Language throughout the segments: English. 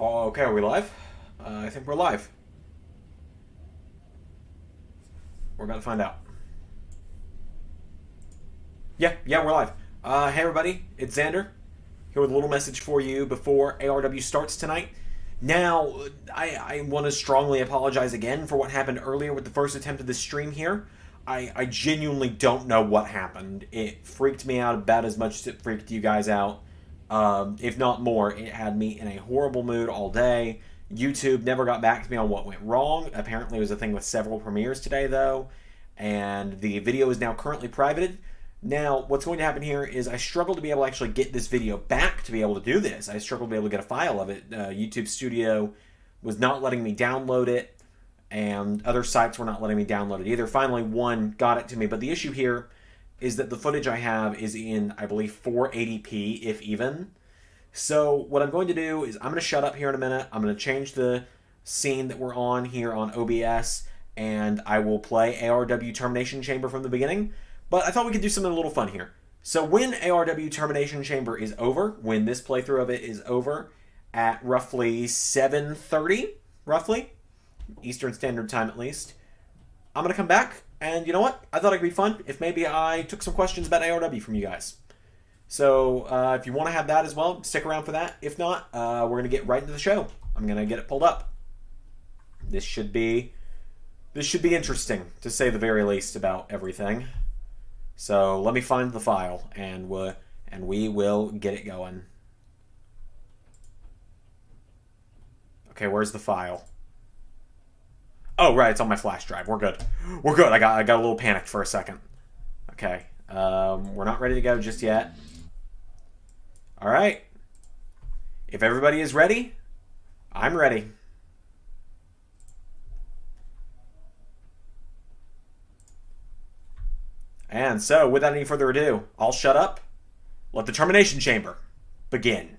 Oh, okay, are we live? I think we're live. We're about to find out. Yeah, we're live. Hey everybody, it's Xander, here with a little message for you before ARW starts tonight. Now, I want to strongly apologize again for what happened earlier with the first attempt of this stream here. I genuinely don't know what happened. It freaked me out about as much as it freaked you guys out. If not more. It had me in a horrible mood all day. YouTube never got back to me on what went wrong. Apparently it was a thing with several premieres today, though. And the video is now currently privated. Now, what's going to happen here is I struggle to be able to actually get this video back to be able to do this. I struggle to be able to get a file of it. YouTube Studio was not letting me download it, and other sites were not letting me download it either. Finally, one got it to me, but the issue here is that the footage I have is in, I believe, 480p, if even. So what I'm going to do is I'm going to shut up here in a minute. I'm going to change the scene that we're on here on OBS, and I will play ARW Termination Chamber from the beginning. But I thought we could do something a little fun here. So when ARW Termination Chamber is over, when this playthrough of it is over, at roughly 7:30, roughly, Eastern Standard Time at least, I'm going to come back, and you know what? I thought it would be fun if maybe I took some questions about ARW from you guys. So if you want to have that as well, stick around for that. If not, we're going to get right into the show. I'm going to get it pulled up. This should be interesting, to say the very least, about everything. So let me find the file, and we will get it going. Okay, where's the file? Oh, right, it's on my flash drive. We're good. We're good. I got a little panicked for a second. Okay, we're not ready to go just yet. All right. If everybody is ready, I'm ready. And so, without any further ado, I'll shut up. Let the Termination Chamber begin.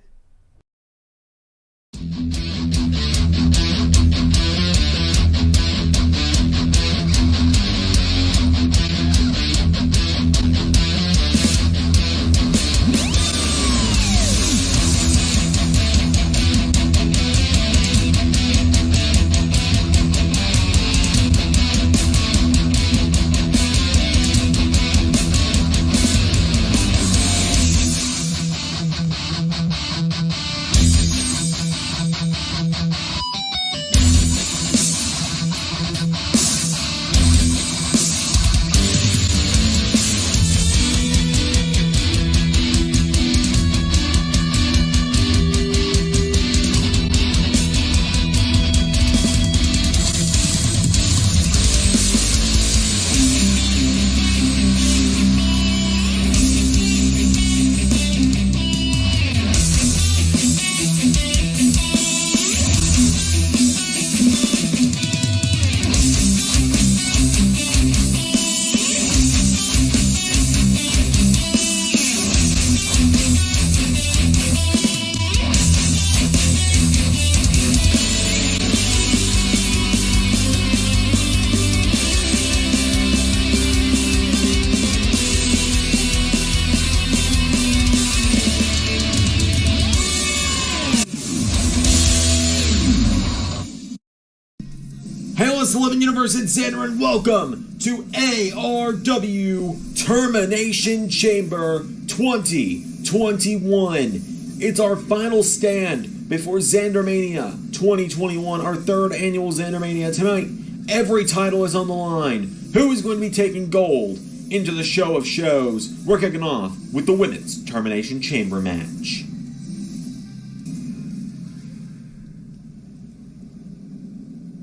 Universe and Xander, and welcome to ARW Termination Chamber 2021. It's our final stand before Xandermania 2021, our third annual Xandermania. Tonight, every title is on the line. Who is going to be taking gold into the show of shows? We're kicking off with the women's Termination Chamber match.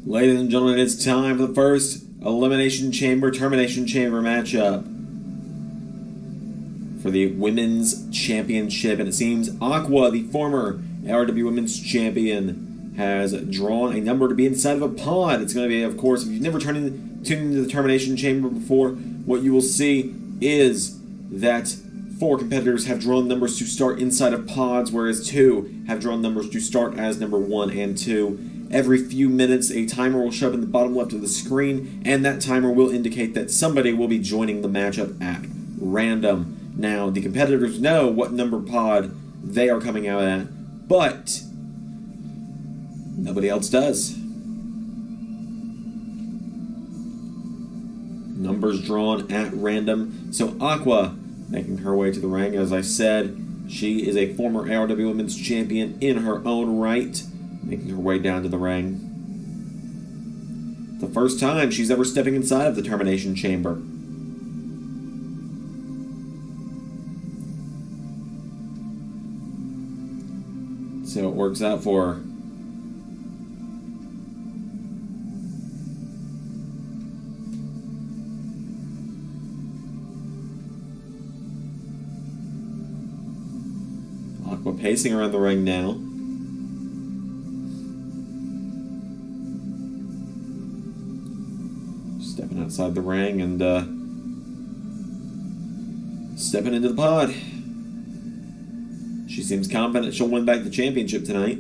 Ladies and gentlemen, it's time for the first Elimination Chamber, Termination Chamber matchup for the Women's Championship. And it seems Aqua, the former ARW Women's Champion, has drawn a number to be inside of a pod. It's going to be, of course, if you've never tuned into the Termination Chamber before, what you will see is that 4 competitors have drawn numbers to start inside of pods, whereas 2 have drawn numbers to start as number 1 and 2. Every few minutes, a timer will show up in the bottom left of the screen, and that timer will indicate that somebody will be joining the matchup at random. Now, the competitors know what number pod they are coming out at, but Nobody else does. Numbers drawn at random. So Aqua making her way to the ring. As I said, she is a former ARW Women's Champion in her own right, making her way down to the ring. The first time she's ever stepping inside of the Termination Chamber. So it works out for her. Aqua pacing around the ring now. Stepping outside the ring and stepping into the pod. She seems confident she'll win back the championship tonight.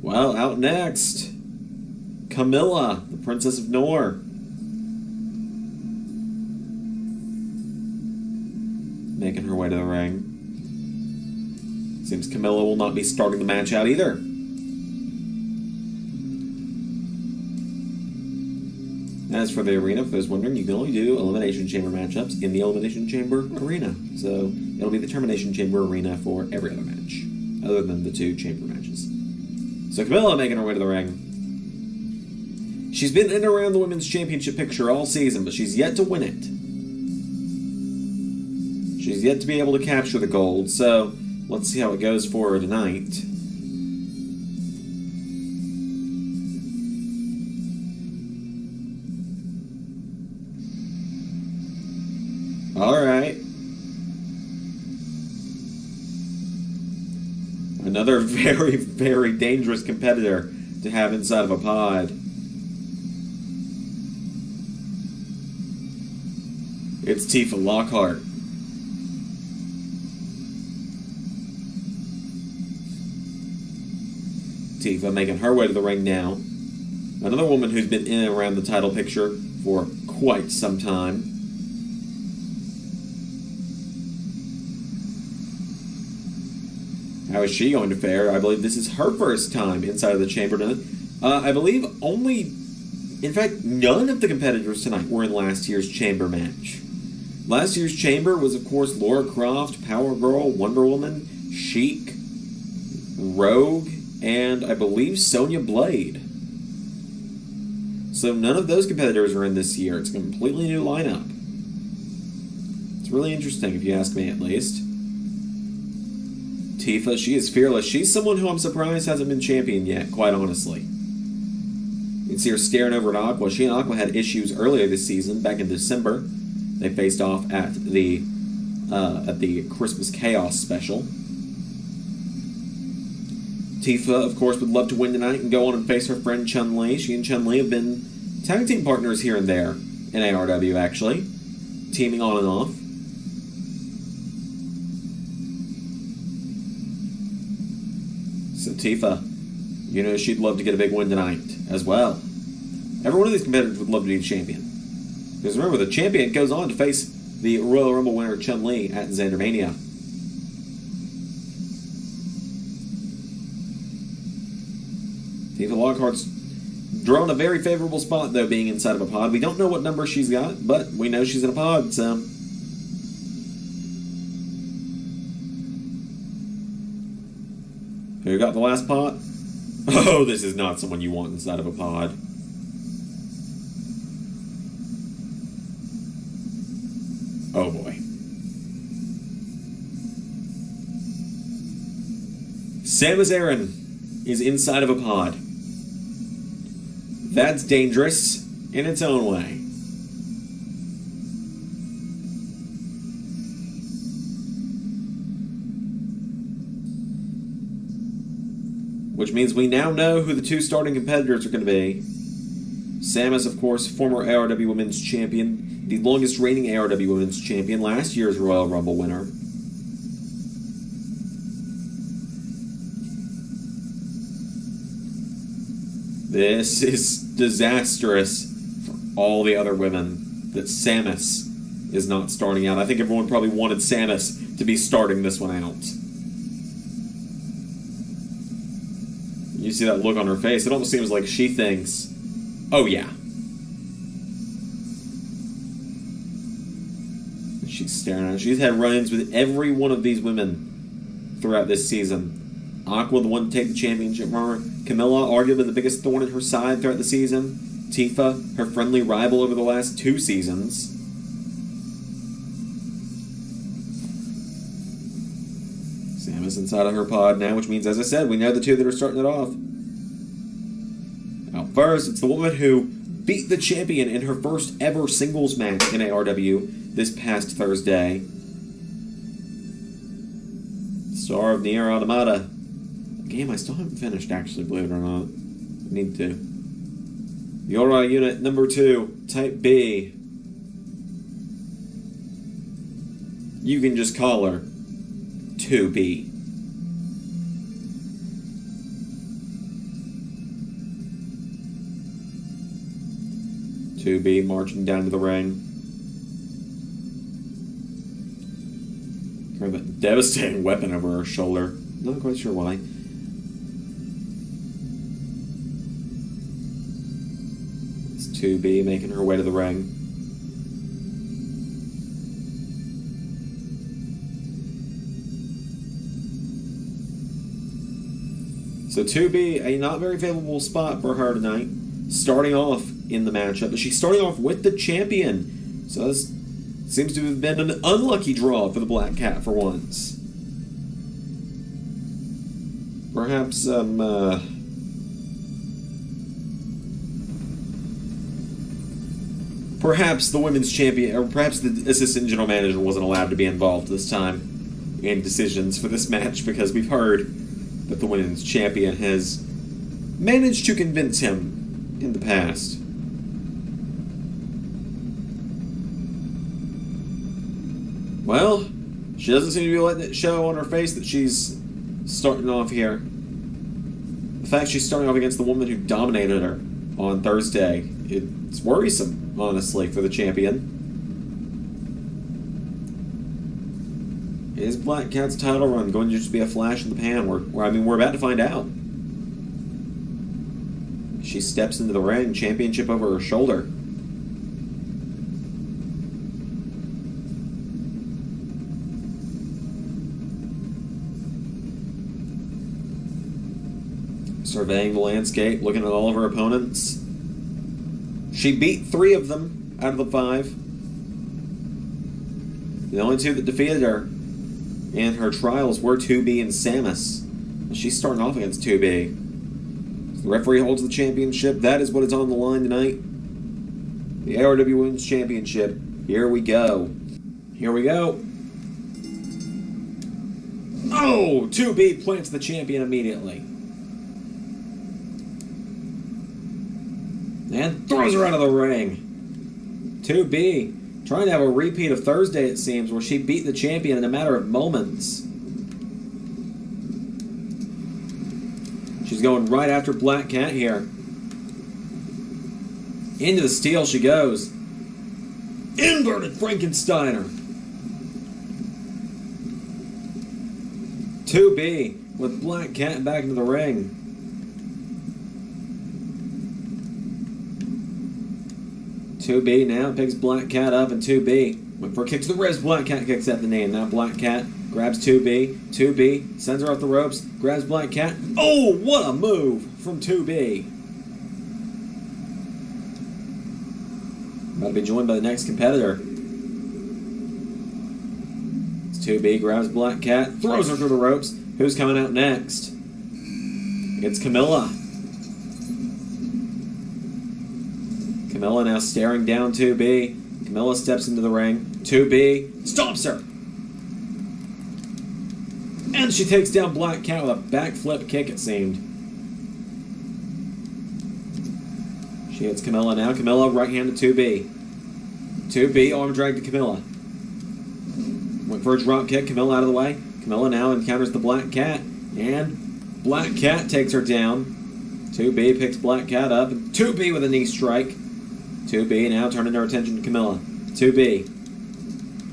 Well, out next, Camilla, the Princess of Nor. Making her way to the ring. Seems Camilla will not be starting the match out either. As for the arena, for those wondering, you can only do Elimination Chamber matchups in the Elimination Chamber arena. So it'll be the Termination Chamber arena for every other match, other than the 2 chamber matches. So Camilla making her way to the ring. She's been in and around the Women's Championship picture all season, but she's yet to win it. She's yet to be able to capture the gold, so let's see how it goes for her tonight. Alright. Another very, very dangerous competitor to have inside of a pod. It's Tifa Lockhart. Tifa making her way to the ring now. Another woman who's been in and around the title picture for quite some time. How is she going to fare? I believe this is her first time inside of the chamber tonight. I believe only, in fact, none of the competitors tonight were in last year's chamber match. Last year's chamber was, of course, Lara Croft, Power Girl, Wonder Woman, Sheik, Rogue, and I believe Sonya Blade. So none of those competitors are in this year. It's a completely new lineup. It's really interesting, if you ask me, at least. Tifa, she is fearless. She's someone who I'm surprised hasn't been champion yet, quite honestly. You can see her staring over at Aqua. She and Aqua had issues earlier this season, back in December. They faced off at the Christmas Chaos special. Tifa, of course, would love to win tonight and go on and face her friend Chun-Li. She and Chun-Li have been tag team partners here and there in ARW, actually. Teaming on and off. So Tifa, you know she'd love to get a big win tonight as well. Every one of these competitors would love to be the champion. Because remember, the champion goes on to face the Royal Rumble winner Chun-Li at Xandermania. Tifa Lockhart's drawn a very favorable spot, though, being inside of a pod. We don't know what number she's got, but we know she's in a pod, so... Who got the last pot? Oh, this is not someone you want inside of a pod. Oh boy. Samus Aran is inside of a pod. That's dangerous in its own way. Which means we now know who the 2 starting competitors are going to be. Samus, of course, former ARW Women's Champion, the longest reigning ARW Women's Champion, last year's Royal Rumble winner. This is disastrous for all the other women that Samus is not starting out. I think everyone probably wanted Samus to be starting this one out. You see that look on her face. It almost seems like she thinks, oh yeah. She's staring at it. She's had run-ins with every one of these women throughout this season. Aqua, the one to take the championship from her. Camilla, arguably the biggest thorn in her side throughout the season. Tifa, her friendly rival over the last 2 seasons. Samus inside of her pod now, which means, as I said, we know the 2 that are starting it off. Now, first, it's the woman who beat the champion in her first ever singles match in ARW this past Thursday. Star of Nier Automata. A game I still haven't finished, actually, believe it or not. I need to. Yora Unit number 2, Type B. You can just call her 2B. B marching down to the ring. Carrying that devastating weapon over her shoulder. Not quite sure why. It's 2B making her way to the ring. So 2B, a not very favorable spot for her tonight. Starting off in the matchup, but she's starting off with the champion. So this seems to have been an unlucky draw for the Black Cat for once. Perhaps, perhaps the women's champion, or perhaps the assistant general manager wasn't allowed to be involved this time in decisions for this match, because we've heard that the women's champion has managed to convince him in the past. Well, she doesn't seem to be letting it show on her face that she's starting off here. The fact she's starting off against the woman who dominated her on Thursday, it's worrisome, honestly, for the champion. Is Black Cat's title run going to just be a flash in the pan? We're about to find out. She steps into the ring, championship over her shoulder. Surveying the landscape, looking at all of her opponents. She beat 3 of them out of the 5. The only 2 that defeated her in her trials were 2B and Samus. She's starting off against 2B. The referee holds the championship. That is what is on the line tonight. The ARW Women's Championship. Here we go. Here we go. Oh! 2B plants the champion immediately. And throws her out of the ring. 2B trying to have a repeat of Thursday, it seems, where she beat the champion in a matter of moments. She's going right after Black Cat here. Into the steel she goes. Inverted Frankensteiner. 2B with Black Cat back into the ring. 2B now picks Black Cat up, and 2B went for a kick to the ribs. Black Cat kicks at the knee. Now Black Cat grabs 2B. 2B sends her off the ropes, grabs Black Cat. Oh, what a move from 2B. About to be joined by the next competitor. It's 2B grabs Black Cat, throws her through the ropes. Who's coming out next? It's Camilla. Camilla now staring down 2B. Camilla steps into the ring. 2B stomps her. And she takes down Black Cat with a backflip kick, it seemed. She hits Camilla now. Camilla right hand to 2B. 2B arm drag to Camilla. Went for a drop kick. Camilla out of the way. Camilla now encounters the Black Cat. And Black Cat takes her down. 2B picks Black Cat up. And 2B with a knee strike. 2B now turning her attention to Camilla. 2B.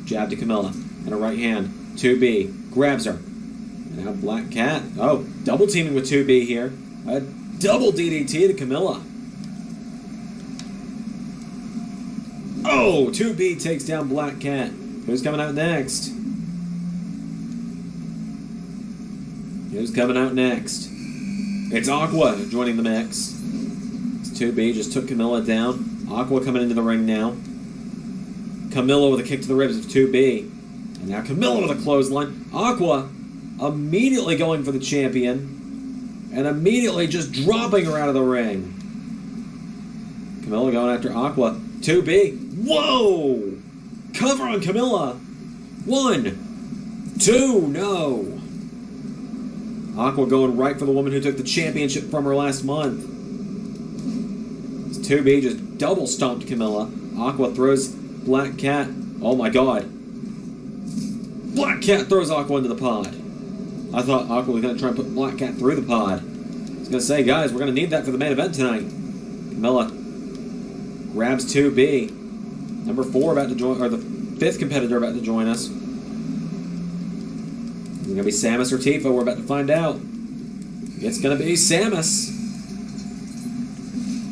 Jab to Camilla. And a right hand. 2B grabs her. Now Black Cat. Oh, double teaming with 2B here. A double DDT to Camilla. Oh, 2B takes down Black Cat. Who's coming out next? Who's coming out next? It's Aqua joining the mix. It's 2B, just took Camilla down. Aqua coming into the ring now. Camilla with a kick to the ribs of 2B. And now Camilla with a clothesline. Aqua immediately going for the champion. And immediately just dropping her out of the ring. Camilla going after Aqua. 2B. Whoa! Cover on Camilla. 1, 2, no. Aqua going right for the woman who took the championship from her last month. 2B just double stomped Camilla. Aqua throws Black Cat. Oh my god. Black Cat throws Aqua into the pod. I thought Aqua was going to try and put Black Cat through the pod. I was going to say, guys, we're going to need that for the main event tonight. Camilla grabs 2B. Number 4 about to join, or the 5th competitor about to join us. Is it going to be Samus or Tifa? We're about to find out. It's going to be Samus.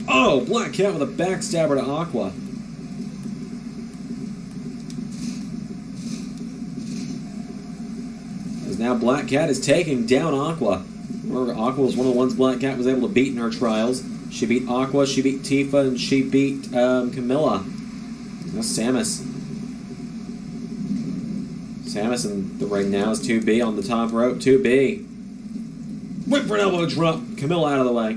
Oh, Black Cat with a backstabber to Aqua. As now Black Cat is taking down Aqua. Remember, Aqua was one of the ones Black Cat was able to beat in her trials. She beat Aqua, she beat Tifa, and she beat Camilla. Now Samus. Samus in the ring now is 2B on the top rope. 2B. Whip for an elbow drop. Camilla out of the way.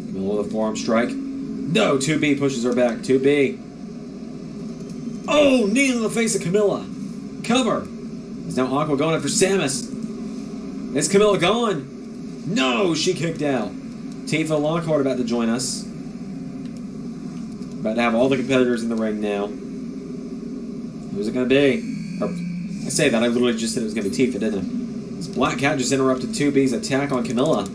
Camilla with a forearm strike. No, 2B pushes her back. 2B. Oh, knee in the face of Camilla. Cover. Is now Aqua going after Samus. Is Camilla gone? No, she kicked out. Tifa Lockhart about to join us. About to have all the competitors in the ring now. Who's it going to be? Or, I say that, I literally just said it was going to be Tifa, didn't I? This Black Cat just interrupted 2B's attack on Camilla.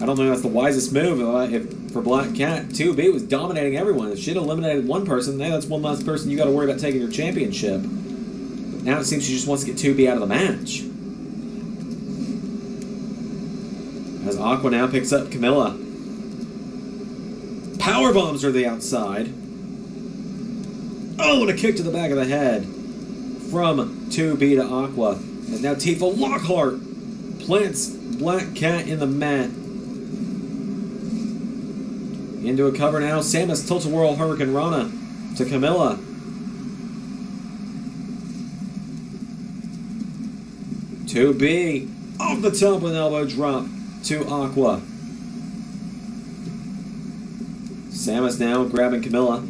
I don't think that's the wisest move. If for Black Cat, 2B was dominating everyone. If she'd eliminated one person, hey, that's one less person you got to worry about taking your championship. But now it seems she just wants to get 2B out of the match. As Aqua now picks up Camilla. Power bombs her to the outside. Oh, and a kick to the back of the head from 2B to Aqua. And now Tifa Lockhart plants Black Cat in the mat. Into a cover now. Samus Tilt-A-Whirl Hurricane Rana to Camilla. To B off the top with an elbow drop to Aqua. Samus now grabbing Camilla.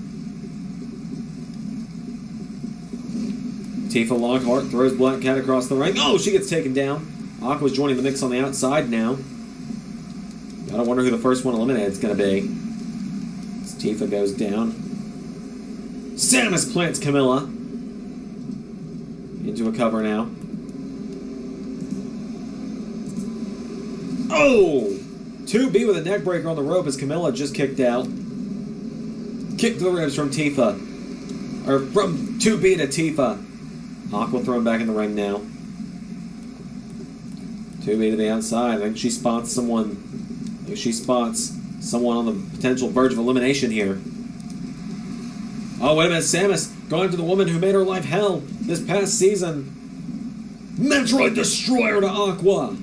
Tifa Lockhart throws Black Cat across the ring. Oh, she gets taken down. Aqua's joining the mix on the outside now. Gotta wonder who the first one eliminated is going to be. As Tifa goes down. Samus plants Camilla. Into a cover now. Oh! 2B with a neck breaker on the rope as Camilla just kicked out. Kick to the ribs from Tifa. Or from 2B to Tifa. Aqua thrown back in the ring now. 2B to the outside. I think she spots someone. On the potential verge of elimination here. Oh, wait a minute. Samus going after the woman who made her life hell this past season. Metroid Destroyer to Aqua.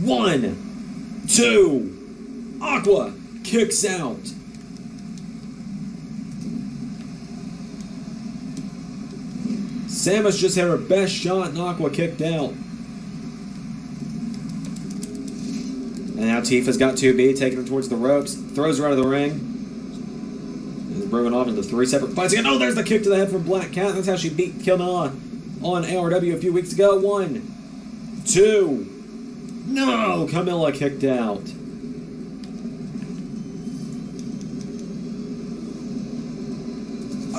1, 2. Aqua kicks out. Samus just had her best shot and Aqua kicked out. And now Tifa's got 2B, taking her towards the ropes, throws her out of the ring. And broken off into 3 separate fights again. Oh, there's the kick to the head from Black Cat. That's how she beat Camilla on ARW a few weeks ago. 1, 2. No, Camilla kicked out.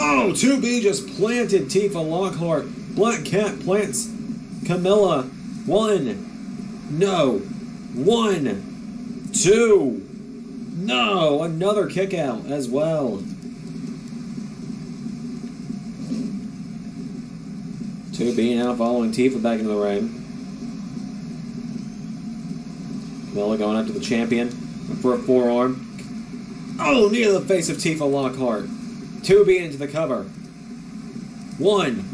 Oh, 2B just planted Tifa Lockhart. Black Cat plants Camilla. 1. No. 1, 2. No, another kick out as well. 2B now following Tifa back into the ring. Camilla going after the champion for a forearm. Oh, knee to the face of Tifa Lockhart. 2B into the cover. 1,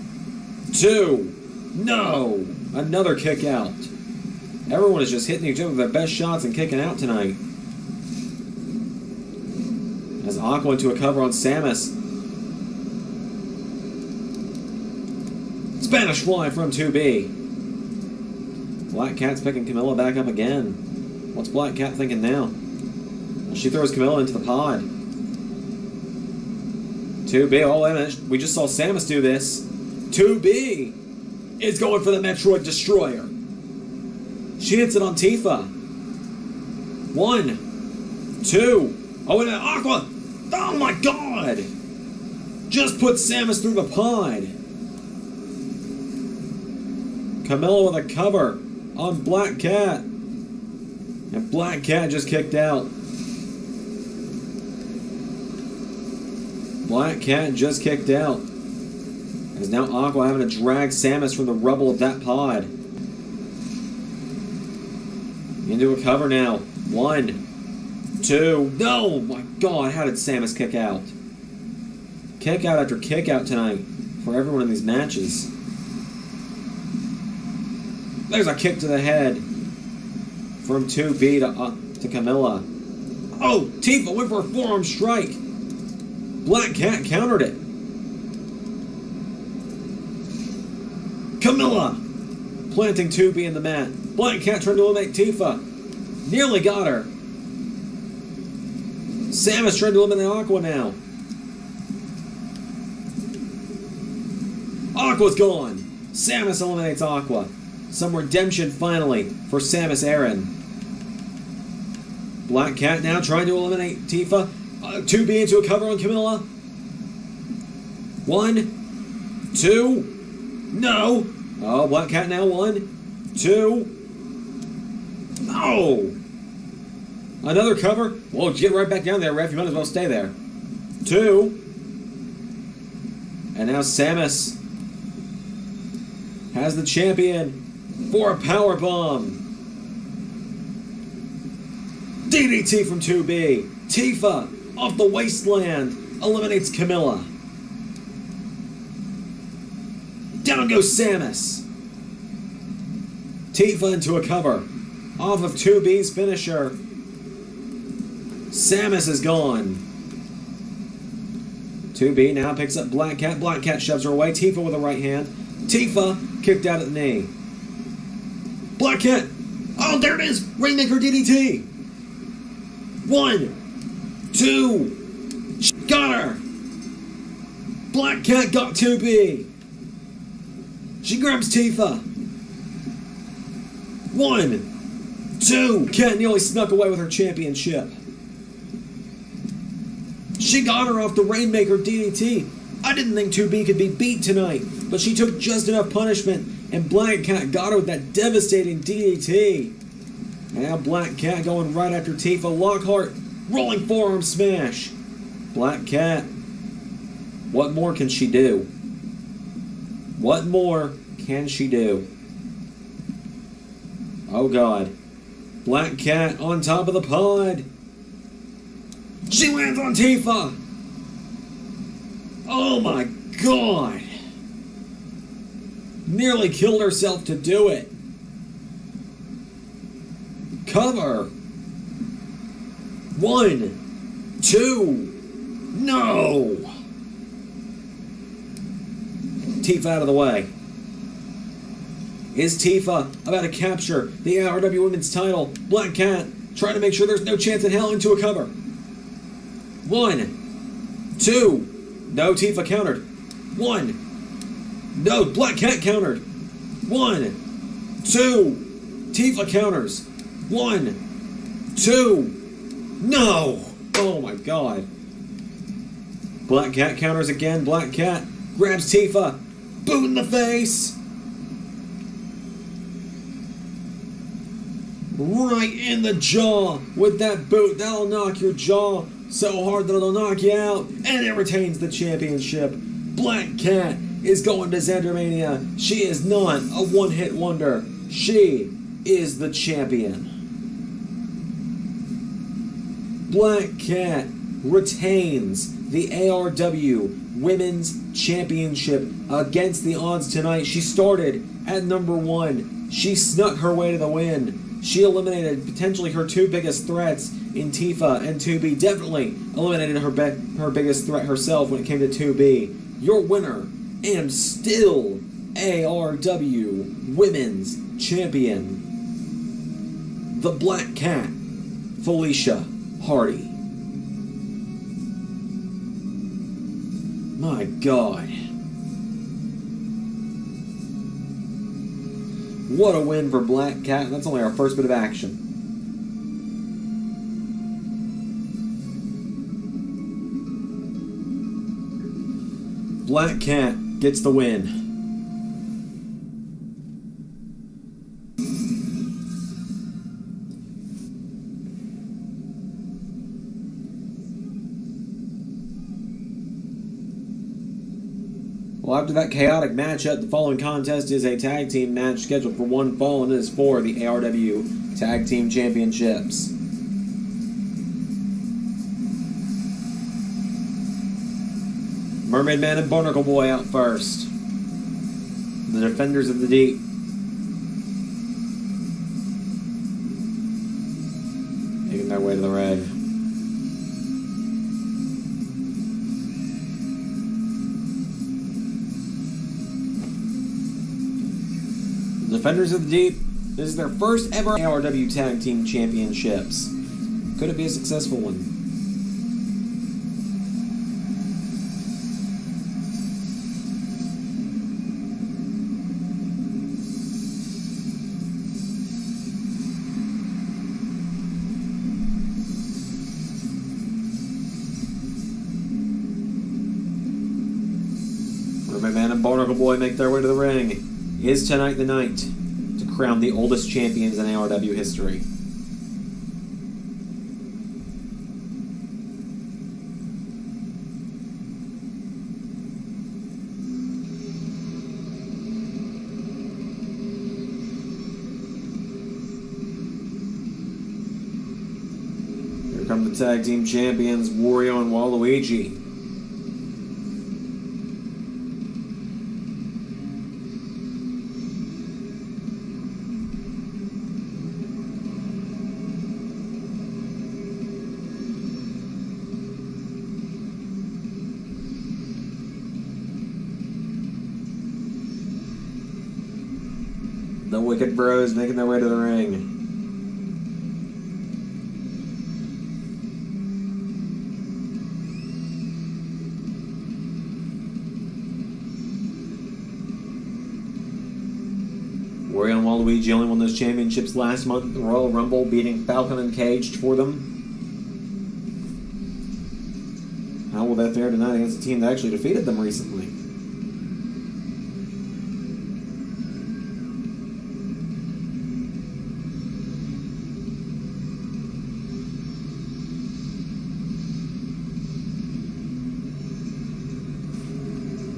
2, no! Another kick out. Everyone is just hitting each other with their best shots and kicking out tonight. As Aqua into a cover on Samus. Spanish Fly from 2B. Black Cat's picking Camilla back up again. What's Black Cat thinking now? Well, she throws Camilla into the pod. 2B, oh wait a minute, we just saw Samus do this. 2B is going for the Metroid Destroyer. She hits it on Tifa. 1, 2, oh wait a minute, Aqua! Oh my god! Just put Samus through the pod. Camilla with a cover on Black Cat. And Black Cat just kicked out. Black Cat just kicked out. As now Aqua having to drag Samus from the rubble of that pod. Into a cover now. 1, 2. No! My god, how did Samus kick out? Kick out after kick out tonight for everyone in these matches. There's a kick to the head from 2B to Camilla. Oh, Tifa went for a forearm strike. Black Cat countered it. Camilla planting 2B in the mat. Black Cat trying to eliminate Tifa. Nearly got her. Samus trying to eliminate Aqua now. Aqua's gone. Samus eliminates Aqua. Some redemption finally for Samus Aran. Black Cat now trying to eliminate Tifa. 2B into a cover on Camilla. 1, 2. No. Oh, Black Cat now. 1, 2. Oh. Another cover. Whoa, get right back down there, Ref. You might as well stay there. 2. And now Samus has the champion for a power bomb. DDT from 2B. Tifa off the wasteland eliminates Camilla. Down goes Samus. Tifa into a cover off of 2B's finisher. Samus is gone. 2B now picks up Black Cat. Black Cat shoves her away. Tifa with a right hand. Tifa kicked out at the knee. Black Cat. Oh, there it is. Rainmaker DDT. 1, 2. Got her. Black Cat got 2B. She grabs Tifa. 1, 2. Cat nearly snuck away with her championship. She got her off the Rainmaker DDT. I didn't think 2B could be beat tonight, but she took just enough punishment, and Black Cat got her with that devastating DDT. And now Black Cat going right after Tifa. Lockhart, rolling forearm smash. Black Cat, what more can she do? What more can she do? Oh god. Black Cat on top of the pod. She lands on Tifa. Oh my god. Nearly killed herself to do it. Cover. 1, 2. No. Tifa out of the way. Is Tifa about to capture the ARW Women's title? Black Cat trying to make sure there's no chance in hell into a cover. 1, 2. No, Tifa countered. 1. No, Black Cat countered. 1, 2. Tifa counters. 1, 2. No. Oh my god. Black Cat counters again. Black Cat grabs Tifa. Boot in the face. Right in the jaw with that boot. That'll knock your jaw so hard that it'll knock you out. And it retains the championship. Black Cat is going to Xandermania. She is not a one-hit wonder. She is the champion. Black Cat retains the ARW Women's Championship against the odds tonight. She started at number 1. She snuck her way to the win. She eliminated potentially her 2 biggest threats in Tifa and 2B. Definitely eliminated her biggest threat herself when it came to 2B. Your winner, and still ARW Women's Champion, the Black Cat, Felicia Hardy. My God. What a win for Black Cat. That's only our first bit of action. Black Cat gets the win. Well, after that chaotic matchup, the following contest is a tag team match scheduled for one fall, and it is for the ARW Tag Team Championships. Mermaid Man and Barnacle Boy out first. The Defenders of the Deep. Making their way to the ring. Defenders of the Deep, this is their first ever ARW Tag Team Championships. Could it be a successful one? Mermaid Man and Barnacle Boy make their way to the ring. Is tonight the night to crown the oldest champions in ARW history? Here come the tag team champions, Wario and Waluigi. The Wicked Bros making their way to the ring. Wario and Waluigi only won those championships last month in the Royal Rumble, beating Falcon and Caged for them. How will that fare tonight against a team that actually defeated them recently?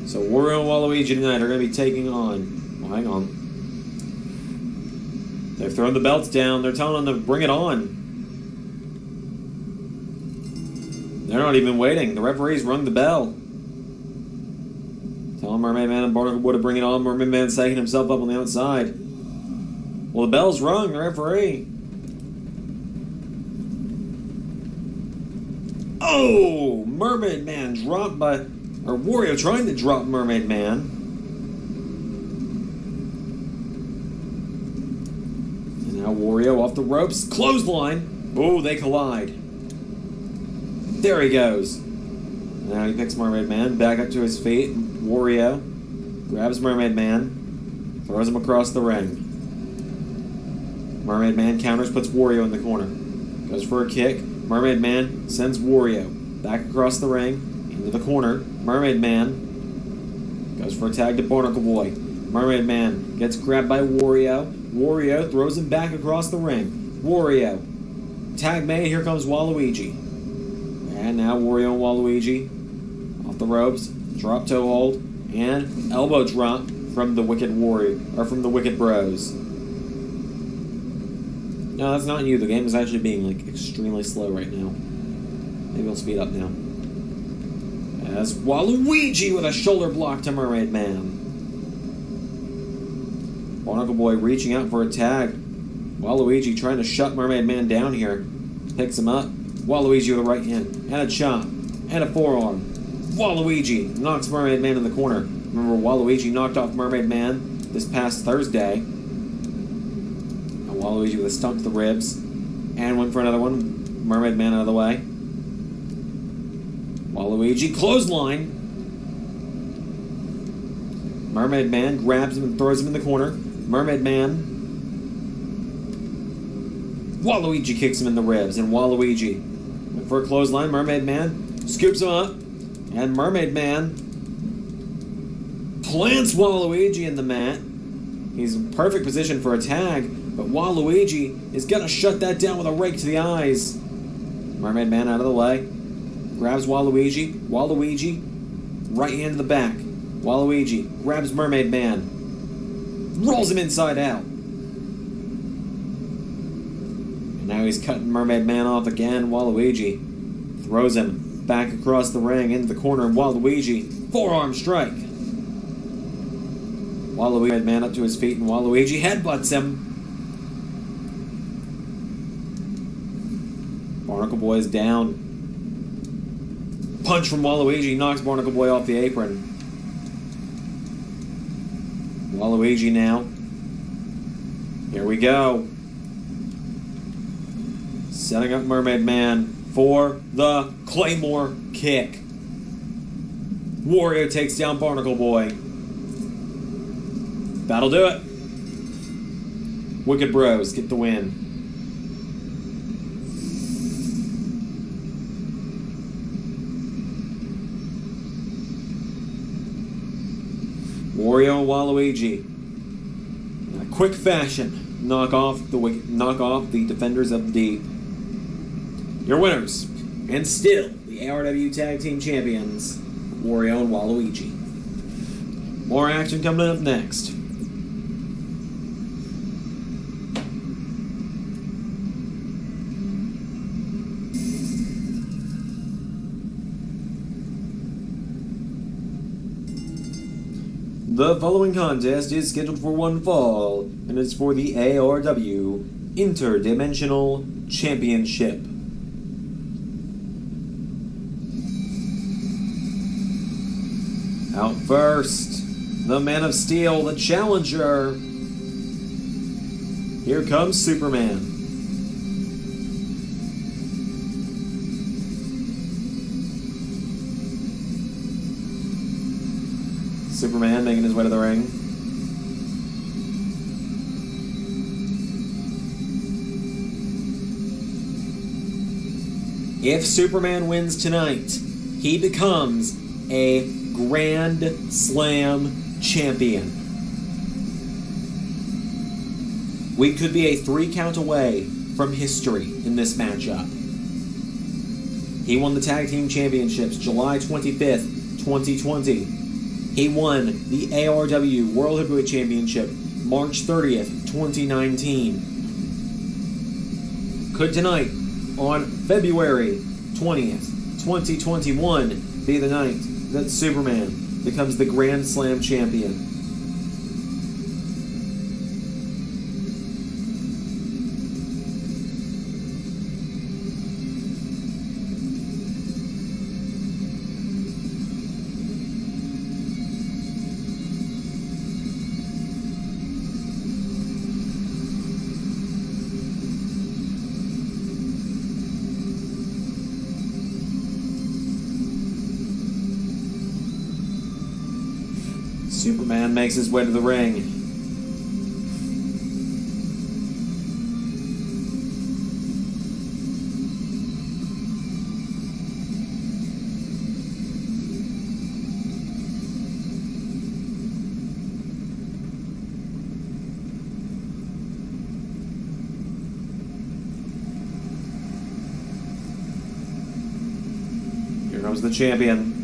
So Wario and Waluigi tonight are going to be taking on... Well, hang on. They've thrown the belts down. They're telling them to bring it on. They're not even waiting. The referee's rung the bell. Telling Mermaid Man and Barnacle Boy to bring it on. Mermaid Man's taking himself up on the outside. Well, the bell's rung. The referee. Oh! Mermaid Man dropped by... Or Wario trying to drop Mermaid Man. And now Wario off the ropes. Clothesline. Oh, they collide. There he goes. Now he picks Mermaid Man back up to his feet. Wario grabs Mermaid Man. Throws him across the ring. Mermaid Man counters, puts Wario in the corner. Goes for a kick. Mermaid Man sends Wario back across the ring. Into the corner. Mermaid Man goes for a tag to Barnacle Boy. Mermaid Man gets grabbed by Wario. Wario throws him back across the ring. Wario. Tag made. Here comes Waluigi. And now Wario and Waluigi off the ropes. Drop toe hold. And elbow drop from the Wicked Warrior. Or from the Wicked Bros. No, that's not you. The game is actually being like extremely slow right now. Maybe he'll speed up now. As Waluigi with a shoulder block to Mermaid Man. Barnacle Boy reaching out for a tag. Waluigi trying to shut Mermaid Man down here. Picks him up. Waluigi with a right hand. And a chop. And a forearm. Waluigi knocks Mermaid Man in the corner. Remember, Waluigi knocked off Mermaid Man this past Thursday. And Waluigi with a stomp to the ribs. And went for another one. Mermaid Man out of the way. Waluigi clothesline. Mermaid Man grabs him and throws him in the corner. Mermaid Man. Waluigi kicks him in the ribs, and Waluigi went for a clothesline. Mermaid Man scoops him up, and Mermaid Man plants Waluigi in the mat. He's in perfect position for a tag, but Waluigi is going to shut that down with a rake to the eyes. Mermaid Man out of the way. Grabs Waluigi. Waluigi, right hand to the back. Waluigi grabs Mermaid Man. Rolls him inside out. And now he's cutting Mermaid Man off again. Waluigi throws him back across the ring into the corner. And Waluigi, forearm strike. Waluigi Man up to his feet, and Waluigi headbutts him. Barnacle Boy's down. Punch from Waluigi knocks Barnacle Boy off the apron. Waluigi now. Here we go. Setting up Mermaid Man for the Claymore kick. Wario takes down Barnacle Boy. That'll do it. Wicked Bros get the win. Wario and Waluigi, in a quick fashion, knock off the Defenders of the Deep. Your winners, and still the ARW Tag Team Champions, Wario and Waluigi. More action coming up next. The following contest is scheduled for one fall, and it's for the ARW Interdimensional Championship. Out first, the Man of Steel, the challenger. Here comes Superman. Superman making his way to the ring. If Superman wins tonight, he becomes a Grand Slam champion. We could be a 3 count away from history in this matchup. He won the Tag Team Championships July 25th, 2020. He won the ARW World Heavyweight Championship March 30th, 2019. Could tonight, on February 20th, 2021, be the night that Superman becomes the Grand Slam champion? Superman makes his way to the ring. Here comes the champion.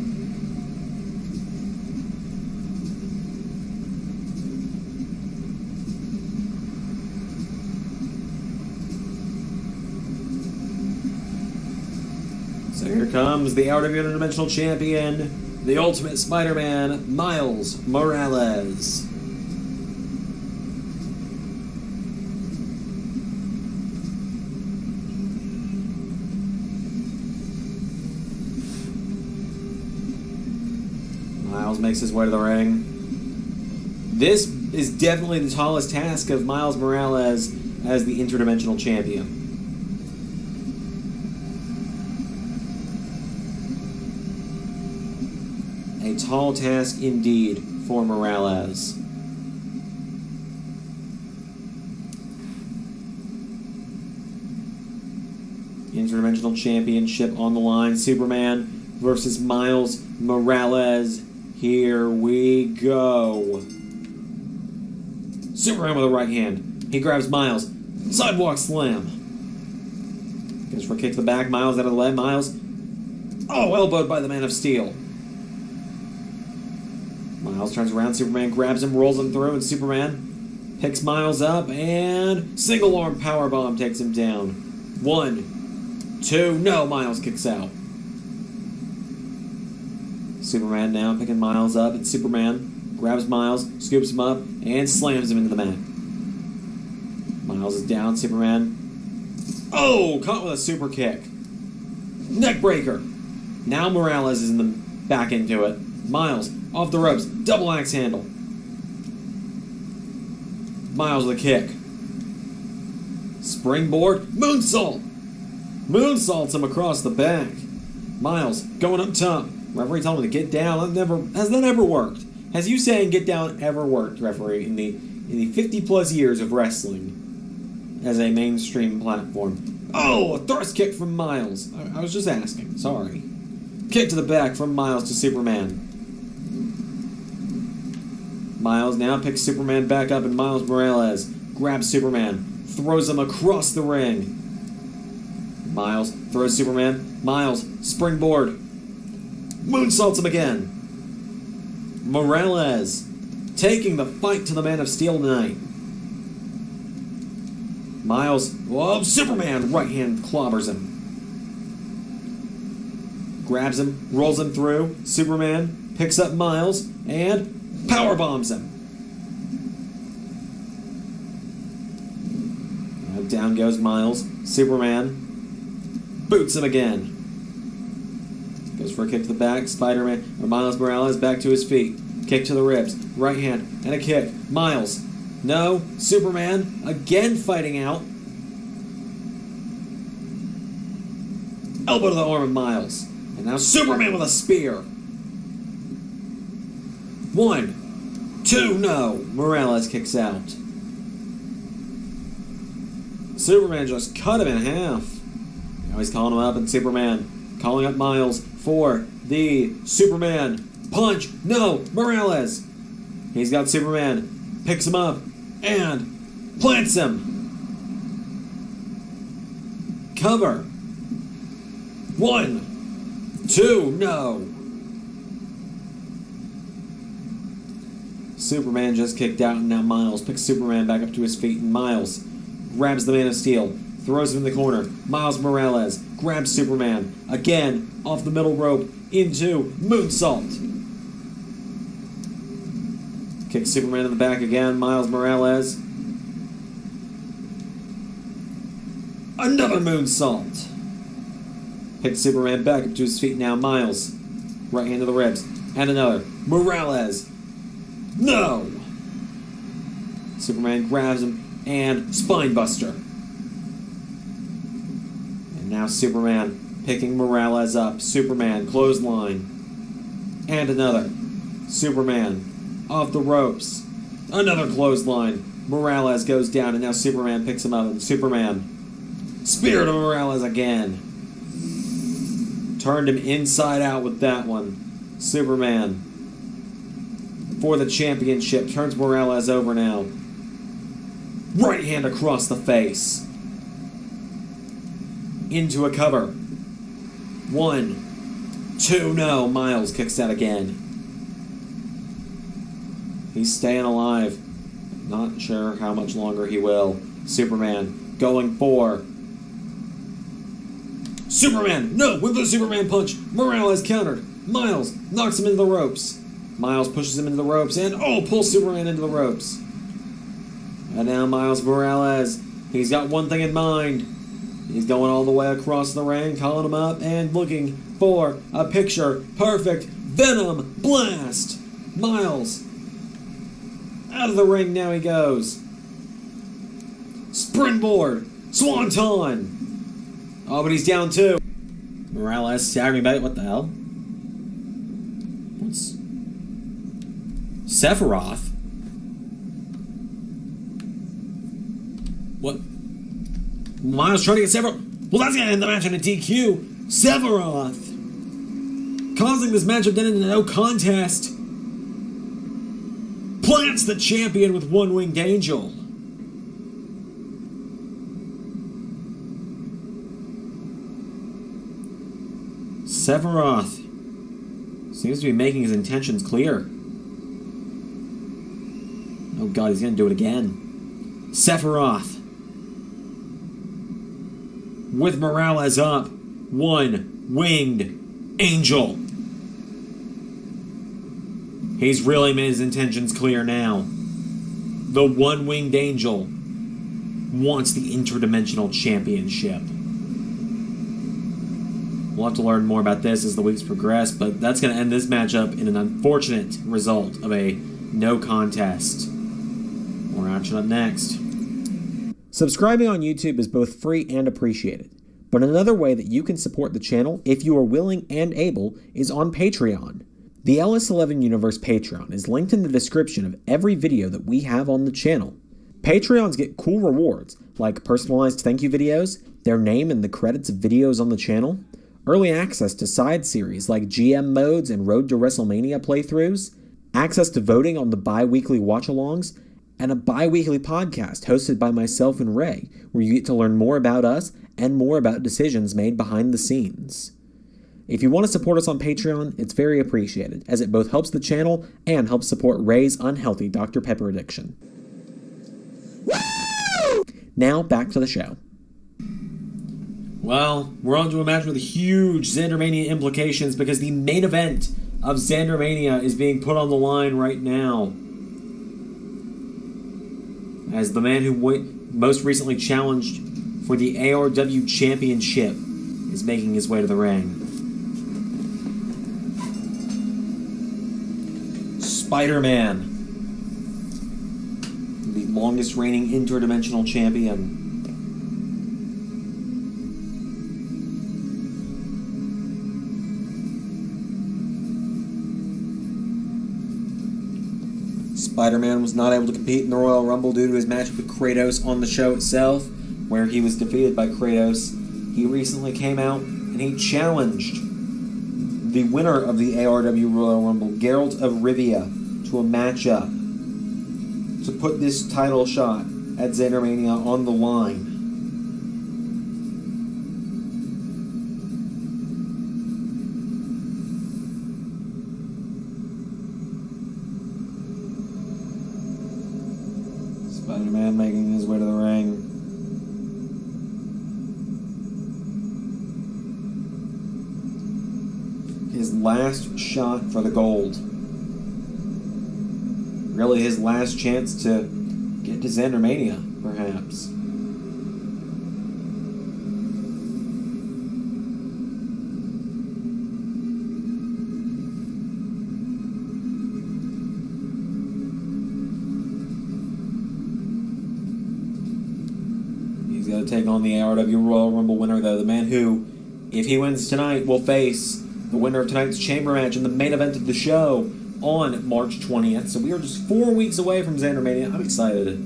So here comes the ARW Interdimensional Champion, the Ultimate Spider-Man, Miles Morales. Miles makes his way to the ring. This is definitely the tallest task of Miles Morales as the Interdimensional Champion. A tall task indeed for Morales. Interdimensional Championship on the line. Superman versus Miles Morales. Here we go. Superman with a right hand. He grabs Miles. Sidewalk slam. Goes for a kick to the back. Miles out of the way. Miles. Oh, elbowed by the Man of Steel. Miles turns around. Superman grabs him, rolls him through, and Superman picks Miles up and single arm powerbomb takes him down. 1, 2, no, Miles kicks out. Superman now picking Miles up, and Superman grabs Miles, scoops him up, and slams him into the mat. Miles is down. Superman. Oh, caught with a super kick. Neck breaker. Now Morales is in the back into it. Miles off the ropes. Double axe handle. Miles with a kick. Springboard. Moonsault. Moonsaults him across the back. Miles going up top. Referee told him to get down. Has that ever worked? Has you saying get down ever worked, referee, in the 50-plus years of wrestling as a mainstream platform? Oh, a thrust kick from Miles. I was just asking. Sorry. Kick to the back from Miles to Superman. Miles now picks Superman back up, and Miles Morales grabs Superman, throws him across the ring. Miles throws Superman. Miles, springboard. Moonsaults him again. Morales taking the fight to the Man of Steel tonight. Miles, whoa, Superman right hand clobbers him. Grabs him, rolls him through. Superman picks up Miles and power bombs him. Now down goes Miles. Superman boots him again. Goes for a kick to the back. Spider-Man, or Miles Morales back to his feet. Kick to the ribs. Right hand and a kick. Miles. No. Superman again fighting out. Elbow to the arm of Miles. And now Superman with a spear. 1, 2, no. Morales kicks out. Superman just cut him in half. Now he's calling him up, and Superman calling up Miles for the Superman punch. No, Morales. He's got Superman. Picks him up and plants him. Cover. 1, 2, no. Superman just kicked out, and now Miles picks Superman back up to his feet, and Miles grabs the Man of Steel, throws him in the corner. Miles Morales grabs Superman again off the middle rope into moonsault. Kicks Superman in the back again. Miles Morales. Another moonsault. Picks Superman back up to his feet now. Miles. Right hand to the ribs. And another. Morales. No! Superman grabs him and spinebuster. And now Superman picking Morales up. Superman clothesline. And another. Superman off the ropes. Another clothesline. Morales goes down, and now Superman picks him up. And Superman spear to Morales again. Turned him inside out with that one. Superman for the championship. Turns Morales over now. Right hand across the face. Into a cover. 1, 2, no. Miles kicks out again. He's staying alive. Not sure how much longer he will. Superman going for Superman! No! With the Superman punch! Morales countered. Miles knocks him into the ropes. Miles pushes him into the ropes and, pulls Superman into the ropes. And now Miles Morales, he's got one thing in mind. He's going all the way across the ring, calling him up and looking for a picture-perfect Venom Blast. Miles, out of the ring now he goes. Springboard, Swanton. Oh, but he's down too. Morales staggering back. What the hell? What's Sephiroth? What? Miles trying to get Sephiroth. Well, that's gonna end the match on a DQ. Sephiroth causing this matchup then into no contest. Plants the champion with one-winged angel. Sephiroth seems to be making his intentions clear. Oh god, he's gonna do it again. Sephiroth with Morales up. One-winged angel. He's really made his intentions clear now. The one-winged angel wants the Interdimensional Championship. We'll have to learn more about this as the weeks progress, but that's going to end this matchup in an unfortunate result of a no contest. More action up next. Subscribing on YouTube is both free and appreciated, but another way that you can support the channel, if you are willing and able, is on Patreon. The LS11 Universe Patreon is linked in the description of every video that we have on the channel. Patreons get cool rewards, like personalized thank you videos, their name in the credits of videos on the channel, early access to side series like GM modes and Road to WrestleMania playthroughs, access to voting on the bi-weekly watch-alongs, and a bi-weekly podcast hosted by myself and Ray, where you get to learn more about us and more about decisions made behind the scenes. If you want to support us on Patreon, it's very appreciated, as it both helps the channel and helps support Ray's unhealthy Dr. Pepper addiction. Woo! Now, back to the show. Well, we're on to a match with huge Xandermania implications because the main event of Xandermania is being put on the line right now. As the man who most recently challenged for the ARW Championship is making his way to the ring. Spider-Man, the longest reigning interdimensional champion. Spider-Man was not able to compete in the Royal Rumble due to his match with Kratos on the show itself, where he was defeated by Kratos. He recently came out and he challenged the winner of the ARW Royal Rumble, Geralt of Rivia, to a matchup to put this title shot at Xandermania on the line. Spider-Man making his way to the ring. His last shot for the gold. Really his last chance to get to Xandermania, perhaps. He's got to take on the ARW Royal Rumble winner, though. The man who, if he wins tonight, will face the winner of tonight's chamber match in the main event of the show on March 20th. So we are just 4 weeks away from Xandermania. I'm excited.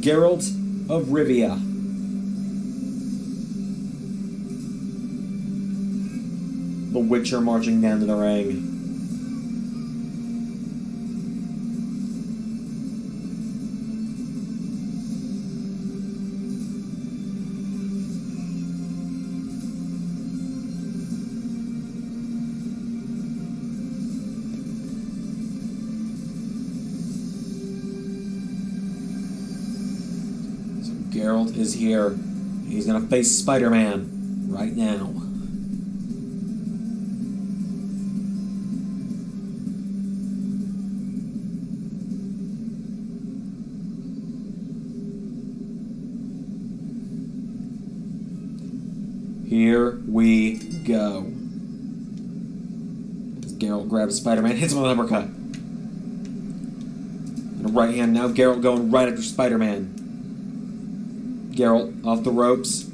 Geralt of Rivia. The Witcher marching down to the ring. Geralt is here. He's going to face Spider-Man. right now. Here we go. As Geralt grabs Spider-Man, hits him with an uppercut. And a right hand now. Geralt going right after Spider-Man. Geralt off the ropes.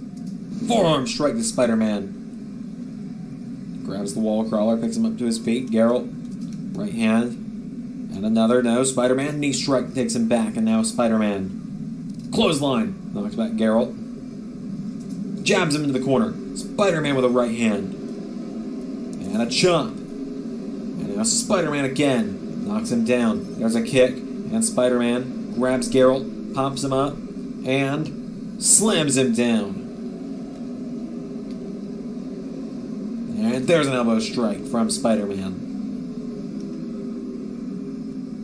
Forearm strike to Spider-Man. Grabs the wall crawler, picks him up to his feet. Geralt, right hand. And another, no. Spider-Man, knee strike takes him back, and now Spider-Man. Clothesline, knocks back Geralt. Jabs him into the corner. Spider-Man with a right hand. And a chomp. And now Spider-Man again. Knocks him down. There's a kick. And Spider-Man grabs Geralt, pops him up, and slams him down. And there's an elbow strike from Spider-Man.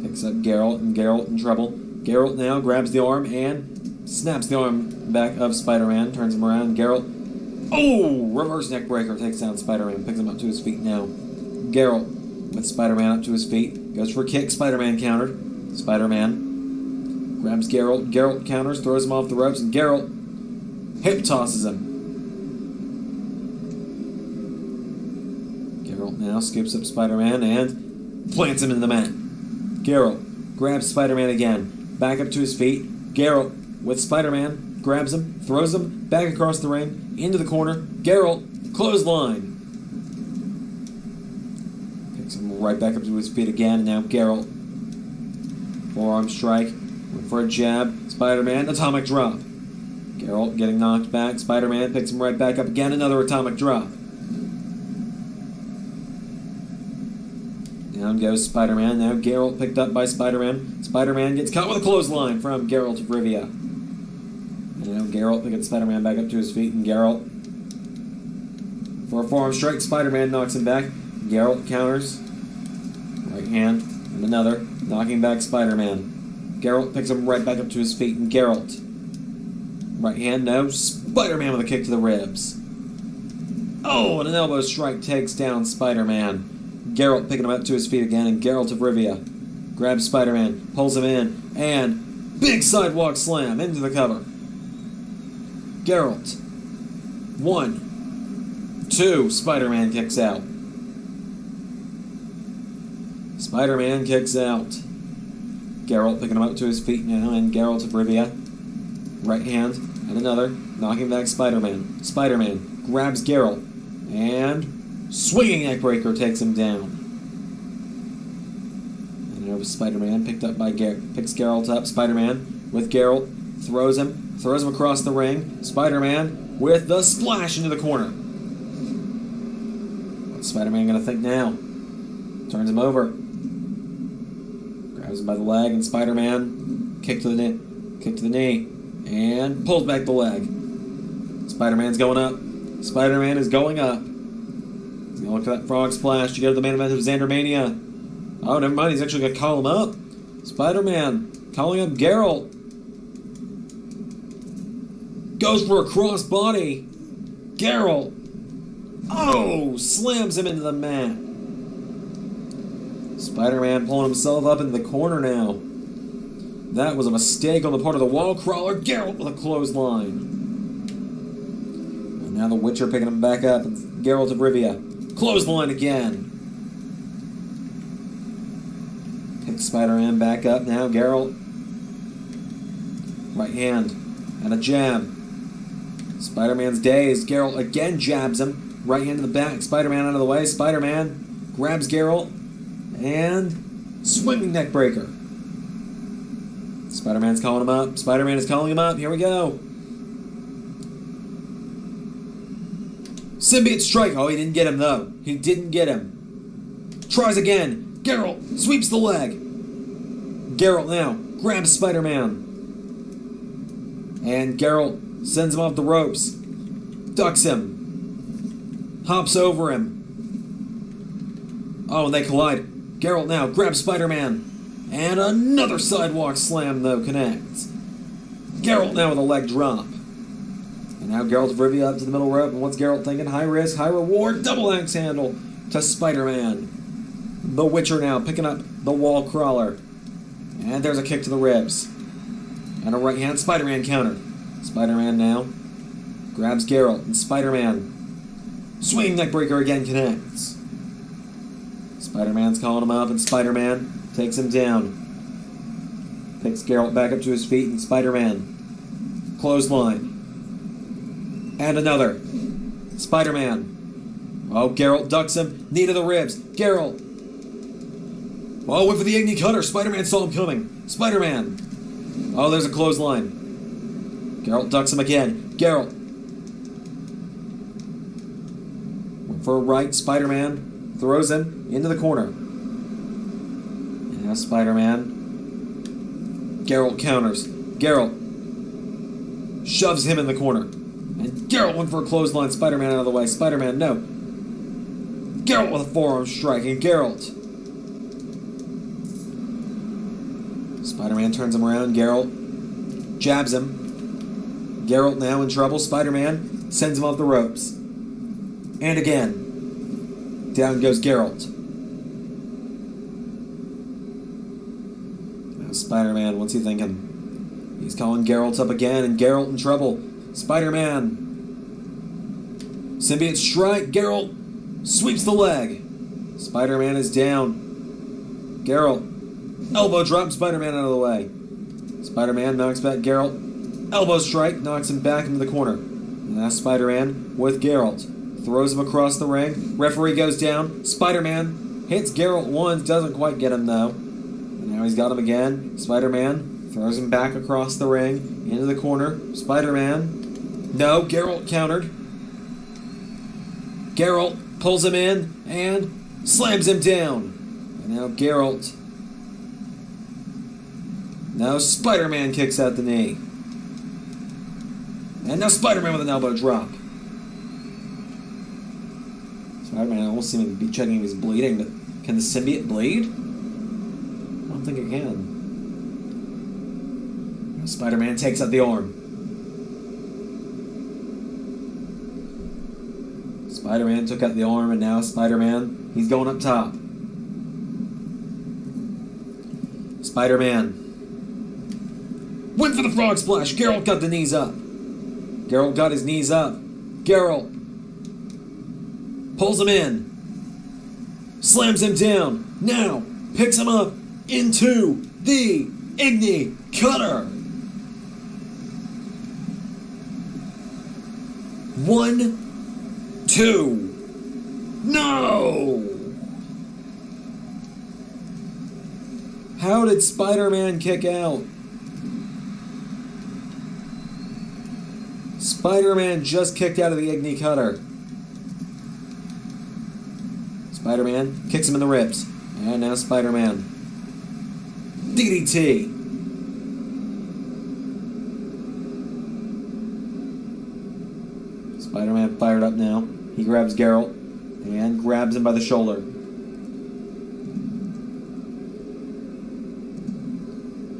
Picks up Geralt, and Geralt in trouble. Geralt now grabs the arm and snaps the arm back of Spider-Man, turns him around. Geralt, oh! Reverse neck breaker takes down Spider-Man, picks him up to his feet now. Geralt with Spider-Man up to his feet, goes for a kick. Spider-Man countered. Spider-Man grabs Geralt. Geralt counters, throws him off the ropes, and Geralt hip tosses him. Geralt now scoops up Spider-Man and plants him in the mat. Geralt grabs Spider-Man again, back up to his feet. Geralt with Spider-Man grabs him, throws him back across the ring, into the corner. Geralt, clothesline. Picks him right back up to his feet again, and now Geralt. Forearm strike, went for a jab. Spider-Man, atomic drop. Geralt getting knocked back. Spider-Man picks him right back up again, another atomic drop. Down goes Spider-Man. Now Geralt picked up by Spider-Man. Spider-Man gets caught with a clothesline from Geralt of Rivia. And now Geralt picking Spider-Man back up to his feet, and Geralt for a forearm strike. Spider-Man knocks him back. Geralt counters. Right hand, and another, knocking back Spider-Man. Geralt picks him right back up to his feet, and Geralt. Right hand, no. Spider-Man with a kick to the ribs. Oh, and an elbow strike takes down Spider-Man. Geralt picking him up to his feet again, and Geralt of Rivia grabs Spider-Man, pulls him in, and big sidewalk slam into the cover. Geralt. 1, 2, Spider-Man kicks out. Spider-Man kicks out. Geralt picking him up to his feet now, and Geralt of Rivia. Right hand, and another, knocking back Spider-Man. Spider-Man grabs Geralt, and swinging neckbreaker takes him down. And over Spider-Man picked up by picks Geralt up. Spider-Man with Geralt throws him across the ring. Spider-Man with the splash into the corner. What's Spider-Man gonna think now? Turns him over, grabs him by the leg, and Spider-Man kick to the knee, and pulls back the leg. Spider-Man's going up. Spider-Man is going up. He's going to look for that frog splash to go to the main event of Xandermania. Oh, never mind. He's actually going to call him up. Spider-Man calling up Geralt. Goes for a crossbody. Geralt. Oh, slams him into the mat. Spider-Man pulling himself up into the corner now. That was a mistake on the part of the wall crawler. Geralt with a clothesline. And now the Witcher picking him back up. It's Geralt of Rivia. Clothesline again. Picks Spider-Man back up now. Geralt. Right hand. And a jab. Spider-Man's dazed. Geralt again jabs him. Right hand to the back. Spider-Man out of the way. Spider-Man grabs Geralt. And swinging neck breaker. Spider-Man's calling him up. Spider-Man is calling him up. Here we go. Symbiote strike. Oh, he didn't get him, though. He didn't get him. Tries again. Geralt sweeps the leg. Geralt now grabs Spider-Man. And Geralt sends him off the ropes. Ducks him. Hops over him. Oh, and they collide. Geralt now grabs Spider-Man. And another sidewalk slam, though, connects. Geralt now with a leg drop. And now Geralt Rivia up to the middle rope. And what's Geralt thinking? High risk, high reward. Double axe handle to Spider-Man. The Witcher now picking up the wall crawler. And there's a kick to the ribs. And a right hand Spider-Man counter. Spider-Man now grabs Geralt. And Spider-Man. Swinging neckbreaker again connects. Spider-Man's calling him up. And Spider-Man takes him down. Picks Geralt back up to his feet. And Spider-Man. Clothesline. And another. Spider-Man. Oh, Geralt ducks him. Knee to the ribs. Geralt. Oh, went for the Igni Cutter. Spider-Man saw him coming. Spider-Man. Oh, there's a clothesline. Geralt ducks him again. Geralt. Went for a right. Spider-Man throws him into the corner. And now Spider-Man. Geralt counters. Geralt shoves him in the corner. And Geralt went for a clothesline. Spider-Man out of the way. Spider-Man, no. Geralt with a forearm strike. And Geralt. Spider-Man turns him around. Geralt jabs him. Geralt now in trouble. Spider-Man sends him off the ropes. And again. Down goes Geralt. Now Spider-Man, what's he thinking? He's calling Geralt up again. And Geralt in trouble. Spider-Man. Symbiote strike. Geralt sweeps the leg. Spider-Man is down. Geralt. Elbow drop. Spider-Man out of the way. Spider-Man knocks back Geralt. Elbow strike. Knocks him back into the corner. And that's Spider-Man with Geralt. Throws him across the ring. Referee goes down. Spider-Man hits Geralt once. Doesn't quite get him though. And now he's got him again. Spider-Man throws him back across the ring. Into the corner. Spider-Man. No, Geralt countered. Geralt pulls him in and slams him down. And now Geralt. Now Spider-Man kicks out the knee. And now Spider-Man with an elbow drop. Spider-Man almost seems to be checking if he's bleeding, but can the symbiote bleed? I don't think it can. Now Spider-Man takes out the arm. Spider-Man took out the arm, and now Spider-Man, he's going up top. Spider-Man went for the frog splash. Geralt got the knees up. Geralt got his knees up. Geralt pulls him in. Slams him down. Now picks him up into the Igni Cutter. 1, 2. No! How did Spider-Man kick out? Spider-Man just kicked out of the Igni Cutter. Spider-Man kicks him in the ribs. And now Spider-Man. DDT. Spider-Man fired up now. He grabs Geralt and grabs him by the shoulder.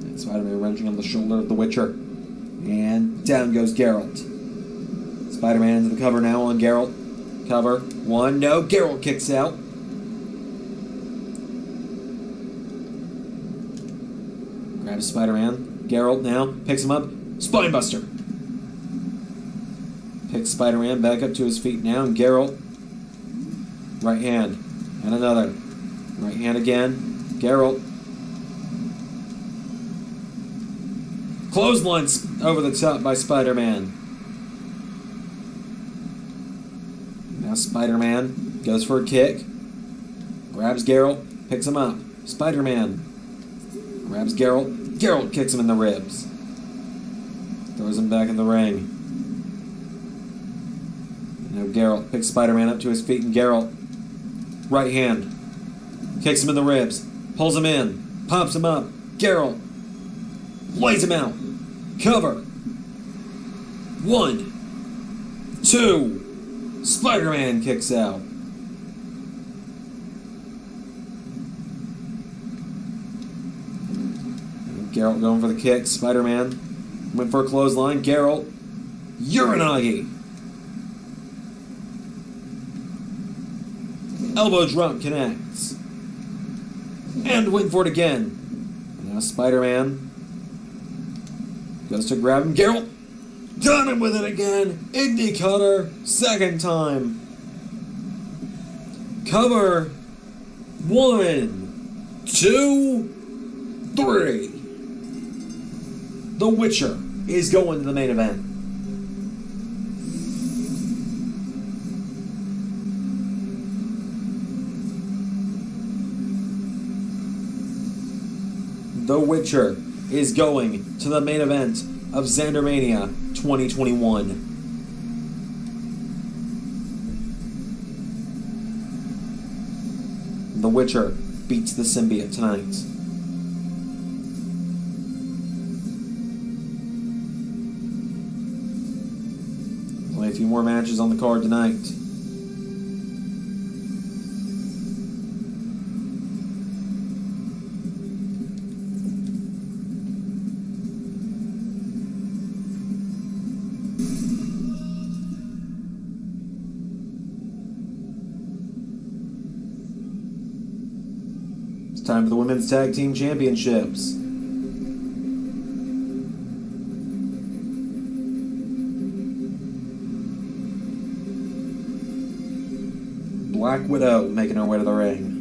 And Spider-Man wrenching on the shoulder of the Witcher. And down goes Geralt. Spider-Man into the cover now on Geralt. Cover. 1, no. Geralt kicks out. Grabs Spider-Man. Geralt now picks him up. Spinebuster. Picks Spider-Man back up to his feet now, and Geralt. Right hand. And another. Right hand again. Geralt. Clothesline over the top by Spider-Man. Now Spider-Man goes for a kick. Grabs Geralt. Picks him up. Spider-Man grabs Geralt. Geralt kicks him in the ribs. Throws him back in the ring. Now Geralt picks Spider-Man up to his feet, and Geralt, right hand, kicks him in the ribs, pulls him in, pops him up. Geralt lays him out. Cover. 1, 2. Spider-Man kicks out. And Geralt going for the kick. Spider-Man went for a clothesline. Geralt Uranagi. Elbow drop connects. And went for it again. Now Spider-Man goes to grab him. Geralt, done him with it again. Indie cutter, second time. Cover. 1, 2, 3. The Witcher is going to the main event. The Witcher is going to the main event of Xandermania 2021. The Witcher beats the symbiote tonight. Only a few more matches on the card tonight. Time for the Women's Tag Team Championships. Black Widow making her way to the ring.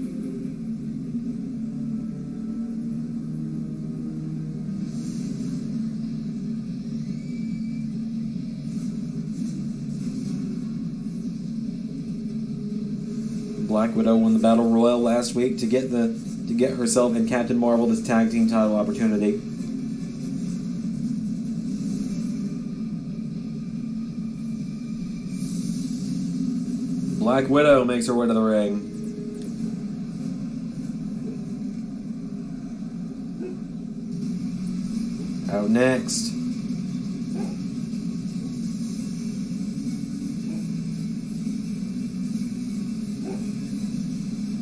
Black Widow won the Battle Royal last week to get herself and Captain Marvel this tag team title opportunity. Black Widow makes her way to the ring. Out next,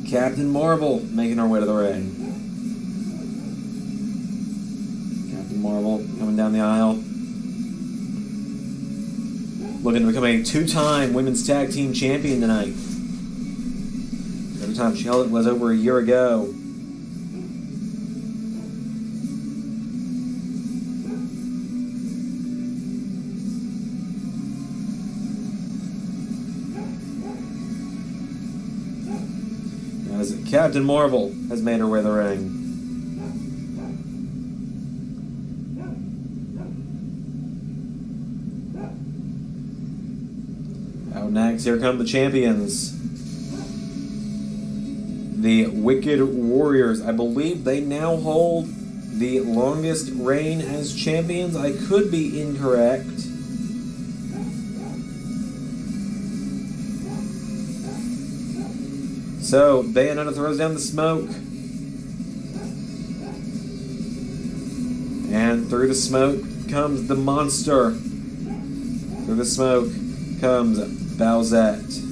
Captain Marvel making her way to the ring. Captain Marvel coming down the aisle. Looking to become a two-time Women's Tag Team Champion tonight. Every time she held it was over a year ago. As Captain Marvel has made her way to the ring. Out next, here come the champions. The Wicked Warriors. I believe they now hold the longest reign as champions. I could be incorrect. So, Bayonetta throws down the smoke. And through the smoke comes the monster. Through the smoke comes Bowsette.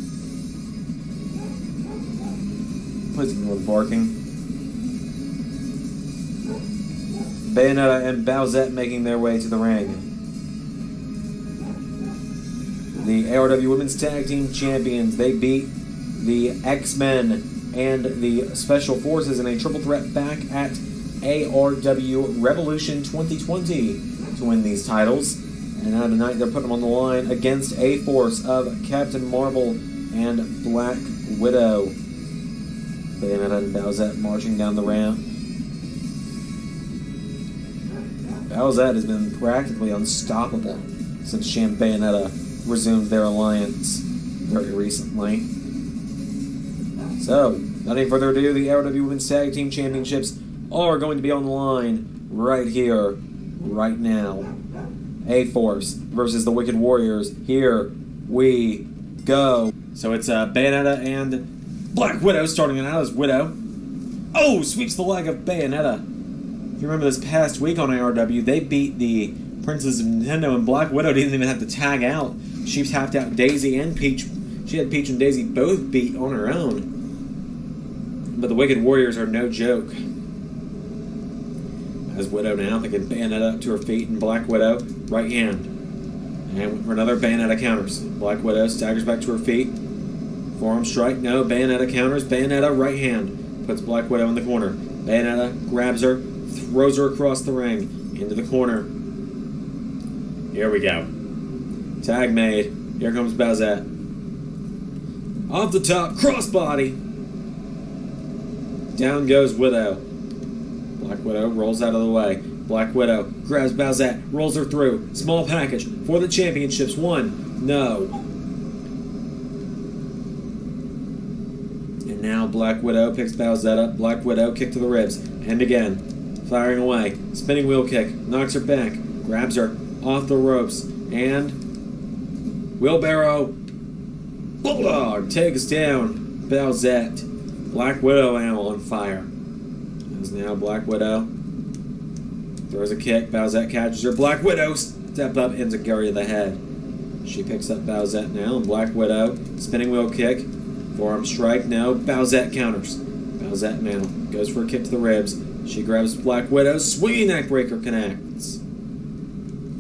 Please ignore the barking. Bayonetta and Bowsette making their way to the ring. The ARW Women's Tag Team Champions, they beat the X-Men and the Special Forces in a triple threat back at ARW Revolution 2020 to win these titles. And now tonight they're putting them on the line against a force of Captain Marvel and Black Widow. Bayonetta and Bowsette marching down the ramp. Bowsette has been practically unstoppable since she and Bayonetta resumed their alliance very recently. So, without any further ado, the ARW Women's Tag Team Championships are going to be on the line right here, right now. A-Force versus the Wicked Warriors. Here we go. So it's Bayonetta and Black Widow starting it out as Widow. Oh, sweeps the leg of Bayonetta. If you remember this past week on ARW, they beat the Princess of Nintendo, and Black Widow didn't even have to tag out. She tapped out Daisy and Peach. She had Peach and Daisy both beat on her own. But the Wicked Warriors are no joke. As Widow now picking Bayonetta up to her feet, and Black Widow, right hand. And for another Bayonetta counters. Black Widow staggers back to her feet. Forearm strike. No. Bayonetta counters. Bayonetta right hand. Puts Black Widow in the corner. Bayonetta grabs her. Throws her across the ring. Into the corner. Here we go. Tag made. Here comes Bowsette. Off the top. Crossbody. Down goes Widow. Black Widow rolls out of the way. Black Widow grabs Bowsette, rolls her through. Small package for the championships. 1. No. And now Black Widow picks Bowsette up. Black Widow kick to the ribs. And again. Firing away. Spinning wheel kick. Knocks her back. Grabs her off the ropes. And wheelbarrow. Bulldog takes down Bowsette. Black Widow now on fire. As now Black Widow throws a kick. Bowsette catches her. Black Widow step up into Gary to the head. She picks up Bowsette now. And Black Widow spinning wheel kick. Forearm strike. No. Bowsette counters. Bowsette now goes for a kick to the ribs. She grabs Black Widow. Swinging neck breaker connects.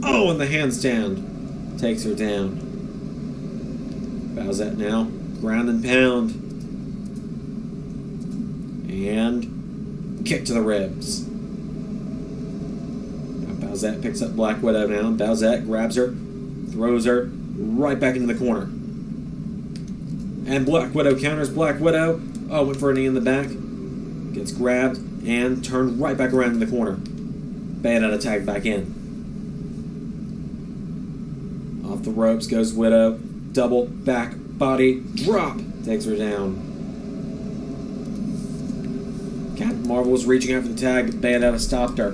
Oh, and the handstand takes her down. Bowsette now ground and pound. And kick to the ribs. Now Bowsette picks up Black Widow now. Bowsette grabs her, throws her right back into the corner. And Black Widow counters. Black Widow, went for a knee in the back. Gets grabbed and turned right back around in the corner. Bayonetta tagged back in. Off the ropes goes Widow. Double back body drop. Takes her down. Captain Marvel was reaching out for the tag. Bayonetta stopped her.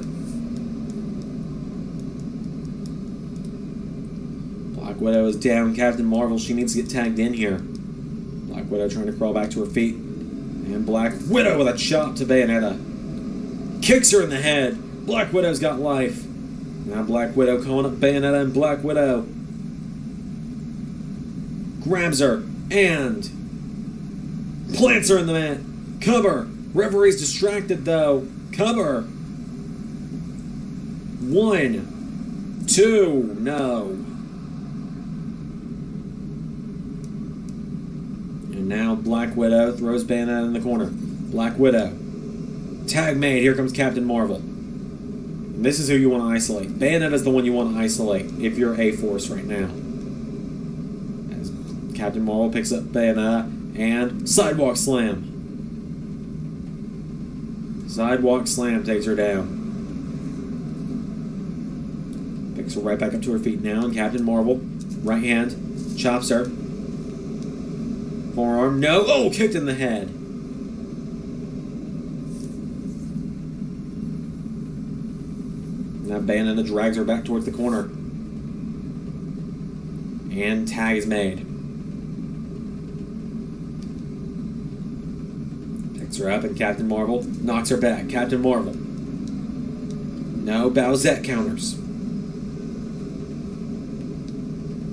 Black Widow is down. Captain Marvel, she needs to get tagged in here. Black Widow trying to crawl back to her feet. And Black Widow with a chop to Bayonetta. Kicks her in the head. Black Widow's got life. Now Black Widow calling up Bayonetta, and Black Widow grabs her and plants her in the mat. Cover. Referee's distracted though. Cover. 1, 2, no. And now Black Widow throws Bayonetta in the corner. Black Widow. Tag made. Here comes Captain Marvel. And this is who you want to isolate. Bayonetta's the one you want to isolate if you're A-Force right now. As Captain Marvel picks up Bayonetta and sidewalk slam. Sidewalk slam takes her down. Picks her right back up to her feet now, and Captain Marvel, right hand, chops her. Forearm, no. Oh, kicked in the head. Now Bayonetta drags her back towards the corner. And tag is made. Picks her up, and Captain Marvel knocks her back. Captain Marvel. No, Bowsette counters.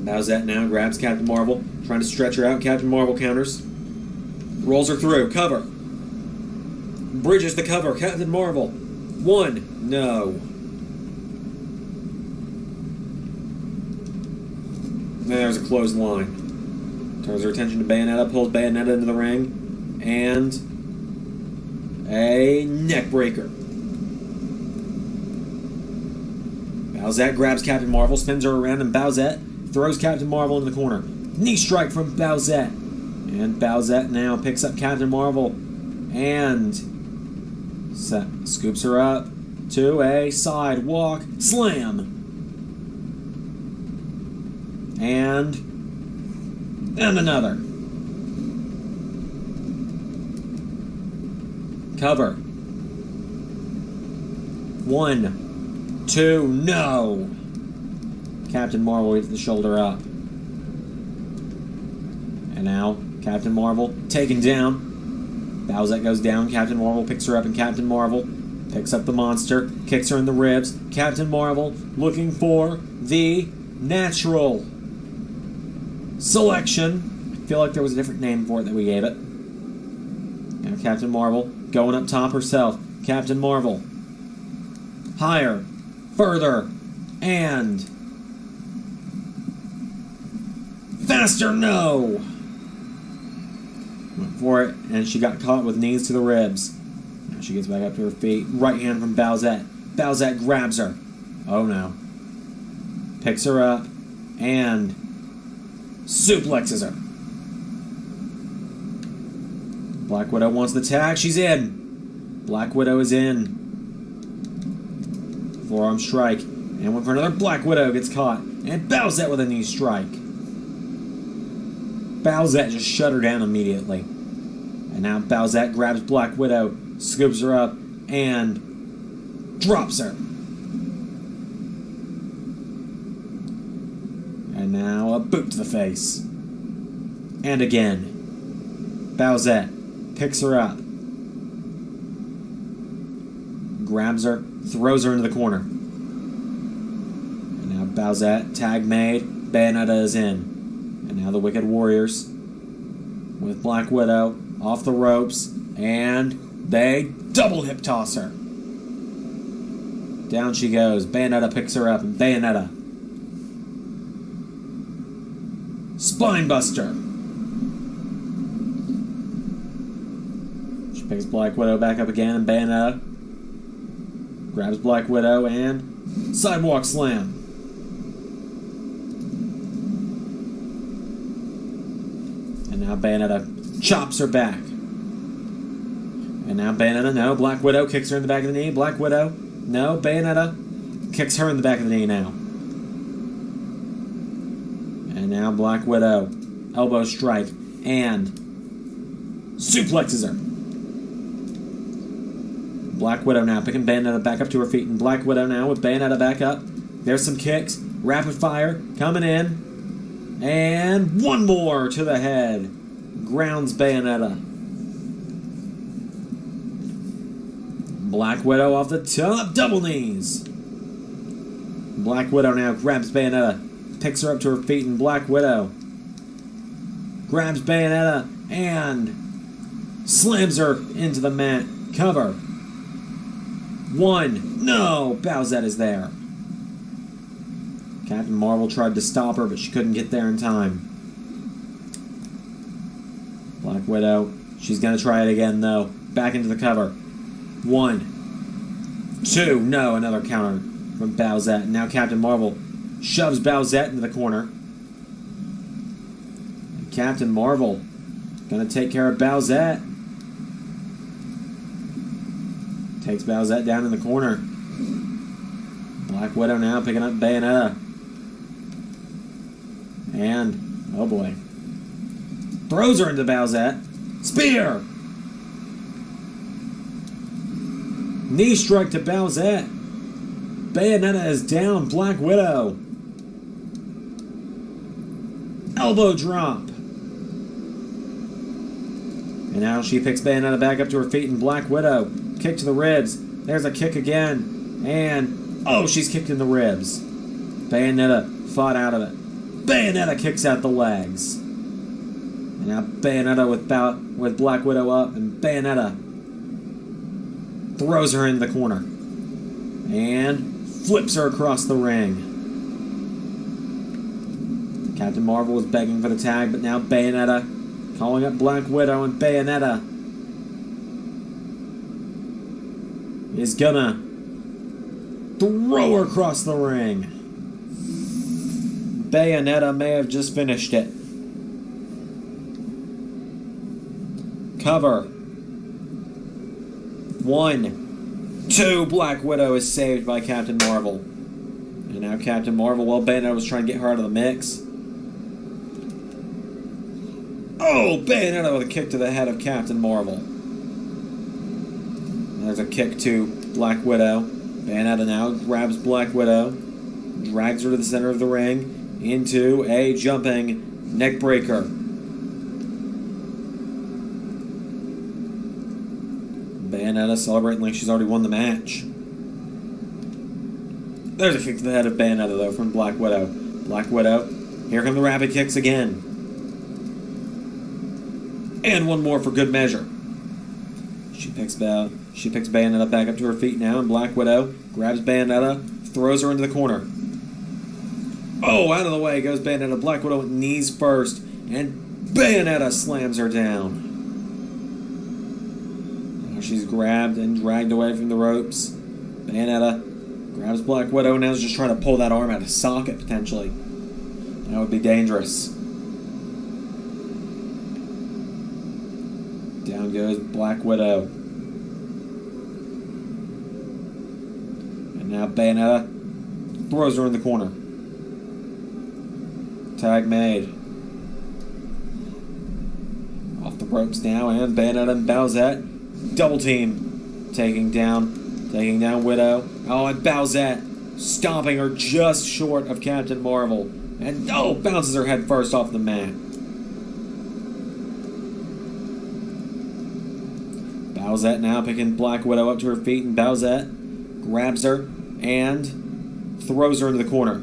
Bowsette now grabs Captain Marvel, trying to stretch her out. Captain Marvel counters. Rolls her through. Cover. Bridges the cover. Captain Marvel. 1. No. There's a closed line. Turns her attention to Bayonetta, pulls Bayonetta into the ring, and a neck breaker. Bowsette grabs Captain Marvel, spins her around, and Bowsette throws Captain Marvel in the corner. Knee strike from Bowsette. And Bowsette now picks up Captain Marvel and scoops her up to a sidewalk slam. And another. Cover. 1, 2, no. Captain Marvel gets the shoulder up. And now Captain Marvel taken down. Bowsette goes down. Captain Marvel picks her up, and Captain Marvel picks up the monster, kicks her in the ribs. Captain Marvel looking for the natural selection. I feel like there was a different name for it that we gave it. Now Captain Marvel going up top herself. Captain Marvel. Higher. Further. And Master, no! Went for it, and she got caught with knees to the ribs. Now she gets back up to her feet. Right hand from Bowsette. Bowsette grabs her. Oh no. Picks her up, and suplexes her. Black Widow wants the tag. She's in. Black Widow is in. Forearm strike. And went for another. Black Widow gets caught. And Bowsette with a knee strike. Bowsette just shut her down immediately. And now Bowsette grabs Black Widow, scoops her up, and drops her. And now a boot to the face. And again. Bowsette picks her up. Grabs her, throws her into the corner. And now Bowsette, tag made, Bayonetta is in. And now the Wicked Warriors with Black Widow off the ropes, and they double hip toss her. Down she goes. Bayonetta picks her up, and Bayonetta spine buster. She picks Black Widow back up again, and Bayonetta grabs Black Widow and sidewalk slam. And now Bayonetta chops her back. And now Bayonetta, no. Black Widow kicks her in the back of the knee. Black Widow, no. Bayonetta kicks her in the back of the knee now. And now Black Widow, elbow strike, and suplexes her. Black Widow now picking Bayonetta back up to her feet. And Black Widow now with Bayonetta back up. There's some kicks. Rapid fire coming in. And one more to the head. Grounds Bayonetta. Black Widow off the top. Double knees. Black Widow now grabs Bayonetta. Picks her up to her feet. And Black Widow grabs Bayonetta and slams her into the mat. Cover. One. No. Bowsette is there. Captain Marvel tried to stop her, but she couldn't get there in time. Black Widow. She's going to try it again, though. Back into the cover. 1, 2. No, another counter from Bowsette. Now Captain Marvel shoves Bowsette into the corner. And Captain Marvel going to take care of Bowsette. Takes Bowsette down in the corner. Black Widow now picking up Bayonetta. And, oh boy. Throws her into Bowsette. Spear! Knee strike to Bowsette. Bayonetta is down. Black Widow. Elbow drop. And now she picks Bayonetta back up to her feet, and Black Widow. Kick to the ribs. There's a kick again. And, oh, she's kicked in the ribs. Bayonetta fought out of it. Bayonetta kicks out the legs. And now Bayonetta with Black Widow up, and Bayonetta throws her into the corner. And flips her across the ring. Captain Marvel was begging for the tag, but now Bayonetta calling up Black Widow, and Bayonetta is gonna throw her across the ring. Bayonetta may have just finished it. Cover. 1, 2. Black Widow is saved by Captain Marvel. And now Captain Marvel, while Bayonetta was trying to get her out of the mix. Oh, Bayonetta with a kick to the head of Captain Marvel. And there's a kick to Black Widow. Bayonetta now grabs Black Widow, drags her to the center of the ring, into a jumping neck breaker. Bayonetta celebrating like she's already won the match. There's a kick to the head of Bayonetta, though, from Black Widow. Black Widow. Here come the rapid kicks again. And one more for good measure. She picks Bayonetta back up to her feet now, and Black Widow grabs Bayonetta, throws her into the corner. Oh, out of the way goes Bayonetta. Black Widow knees first, and Bayonetta slams her down. Now she's grabbed and dragged away from the ropes. Bayonetta grabs Black Widow, and now is just trying to pull that arm out of socket, potentially. That would be dangerous. Down goes Black Widow. And now Bayonetta throws her in the corner. Tag made. Off the ropes now, and Bayonetta and Bowsette. Double team. Taking down Widow. Oh, and Bowsette stomping her just short of Captain Marvel. And bounces her head first off the mat. Bowsette now picking Black Widow up to her feet, and Bowsette grabs her and throws her into the corner.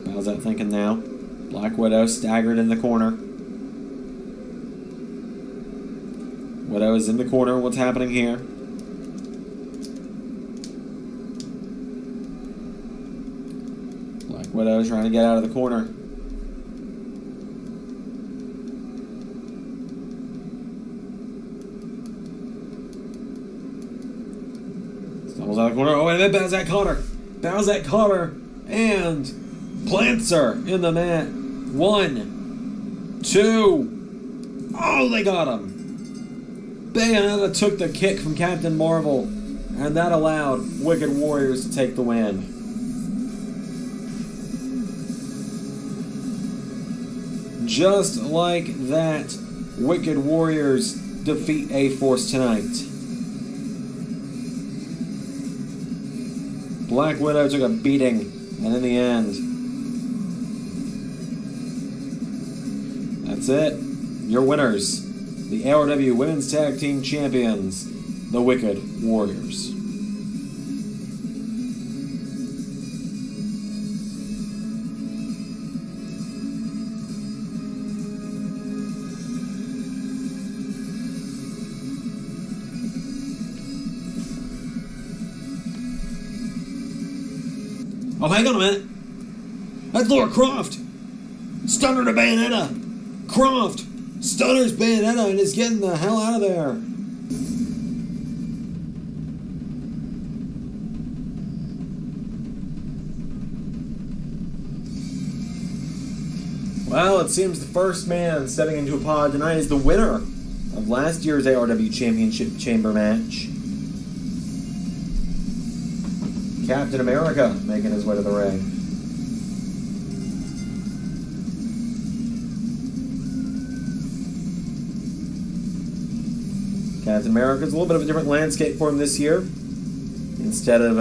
Bowsette thinking now. Black Widow staggered in the corner. Widow is in the corner. What's happening here? Black Widow trying to get out of the corner. Stumbles out of the corner. Oh, and then Bowsette caught her. Bowsette caught her and plants her in the mat. 1, 2. Oh, they got him. Bayonetta took the kick from Captain Marvel, and that allowed Wicked Warriors to take the win. Just like that, Wicked Warriors defeat A-Force tonight. Black Widow took a beating, and in the end, that's it. Your winners, the ARW Women's Tag Team Champions, the Wicked Warriors. Oh, hang on a minute. That's Laura Croft. Stunner to Bayonetta. Croft stunners Bayonetta and is getting the hell out of there. Well, it seems the first man stepping into a pod tonight is the winner of last year's ARW Championship Chamber match. Captain America making his way to the ring. Captain America's a little bit of a different landscape for him this year. Instead of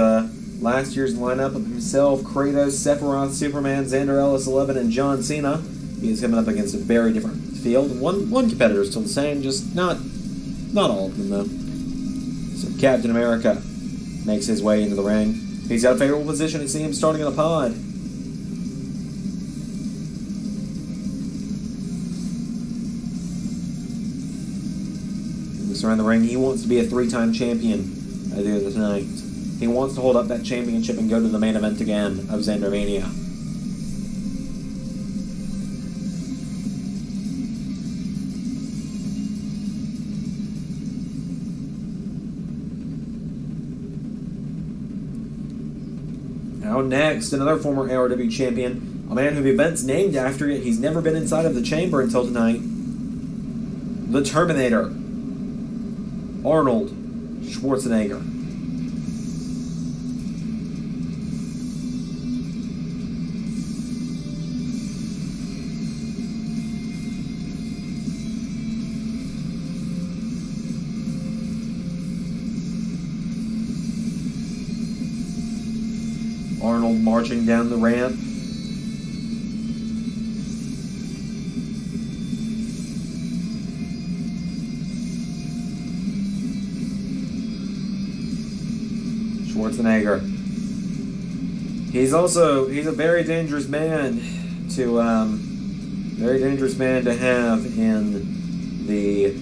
last year's lineup of himself, Kratos, Sephiroth, Superman, Xander Ellis, 11, and John Cena, he is coming up against a very different field. One competitor is still the same, just not all of them though. So Captain America makes his way into the ring. He's got a favorable position. You see him starting in a pod. Looks around the ring. He wants to be a 3-time champion at the end of the night. He wants to hold up that championship and go to the main event again of Xandermania. Now next, another former ARW champion, a man who the event's named after, yet he's never been inside of the chamber until tonight. The Terminator, Arnold Schwarzenegger. Arnold marching down the ramp. Schwarzenegger. He's a very dangerous man to have in the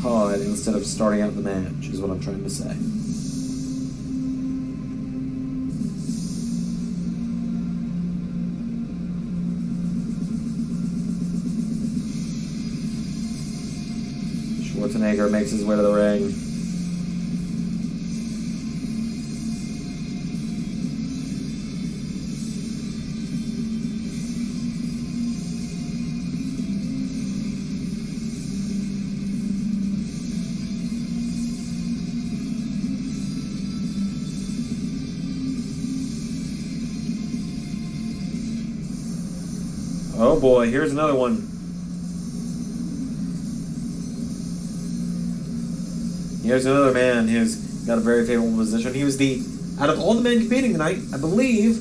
pod instead of starting out the match, is what I'm trying to say. Schwarzenegger makes his way to the ring. Oh boy, here's another one. Here's another man who's got a very favorable position. He was out of all the men competing tonight, I believe,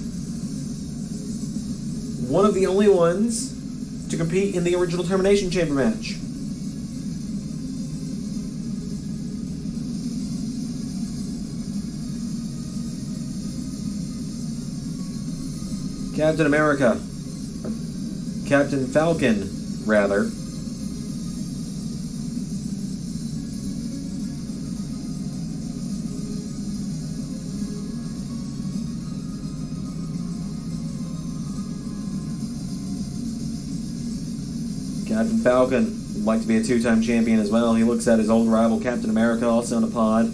one of the only ones to compete in the original Termination Chamber match. Captain America. Captain Falcon, rather. Captain Falcon would like to be a two-time champion as well. He looks at his old rival Captain America, also in a pod.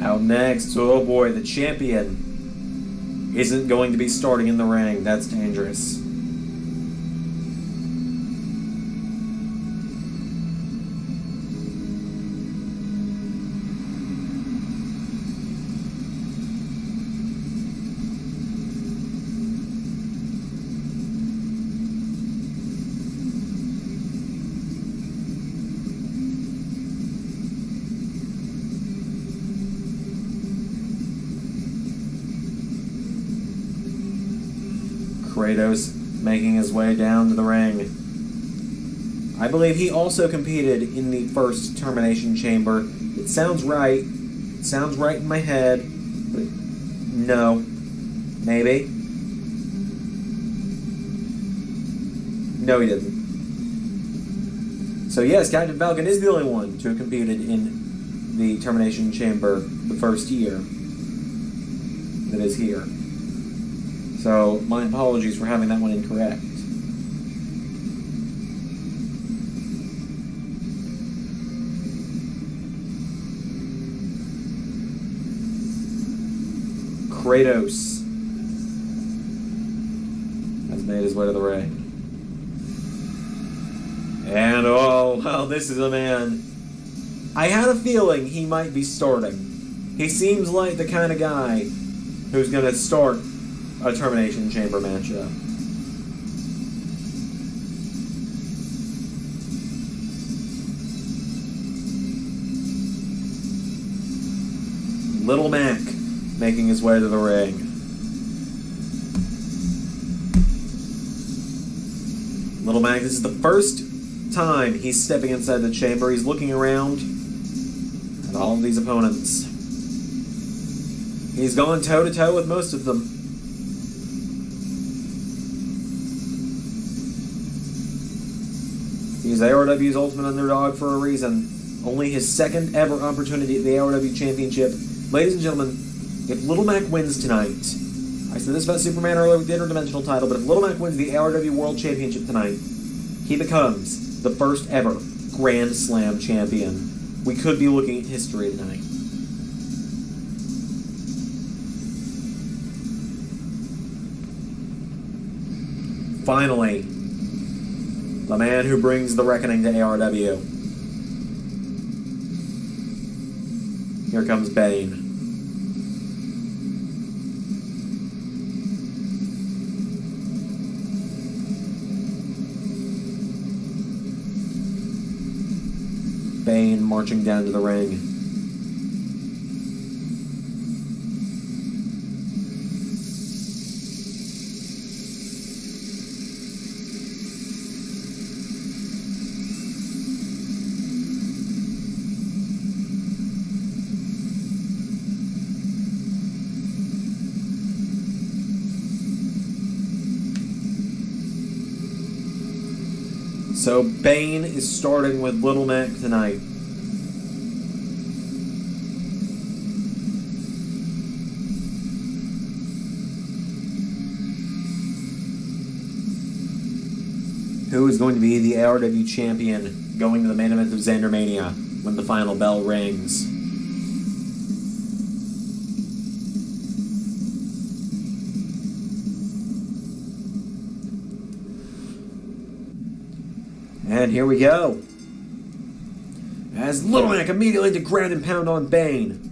Out next, oh boy, the champion isn't going to be starting in the ring. That's dangerous. Kratos making his way down to the ring. I believe he also competed in the first Termination Chamber. It sounds right. It sounds right in my head. But no. Maybe. No, he didn't. So yes, Captain Falcon is the only one to have competed in the Termination Chamber the first year that is here. So, my apologies for having that one incorrect. Kratos has made his way to the ring. And, oh, well, this is a man. I had a feeling he might be starting. He seems like the kind of guy who's going to start a Termination Chamber matchup. Little Mac making his way to the ring. Little Mac, this is the first time he's stepping inside the chamber. He's looking around at all of these opponents. He's gone toe-to-toe with most of them. He's ARW's ultimate underdog for a reason. Only his second ever opportunity at the ARW Championship. Ladies and gentlemen, if Little Mac wins tonight, I said this about Superman earlier with the interdimensional title, but if Little Mac wins the ARW World Championship tonight, he becomes the first ever Grand Slam champion. We could be looking at history tonight. Finally, the man who brings the reckoning to ARW. Here comes Bane. Bane marching down to the ring. So Bane is starting with Little Mac tonight. Who is going to be the ARW champion going to the main event of Xandermania when the final bell rings? And here we go. As Little Mac immediately to ground and pound on Bane.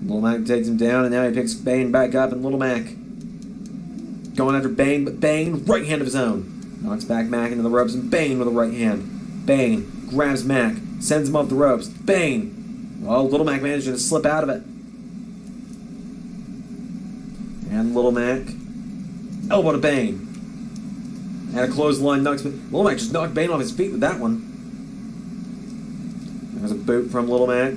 Little Mac takes him down, and now he picks Bane back up, and Little Mac going after Bane, but Bane, right hand of his own. Knocks back Mac into the ropes, and Bane with a right hand. Bane grabs Mac, sends him off the ropes. Bane! Well, Little Mac managed to slip out of it. And Little Mac, elbow to Bane. And a clothesline knocks Little Mac just knocked Bane off his feet with that one. There's a boot from Little Mac.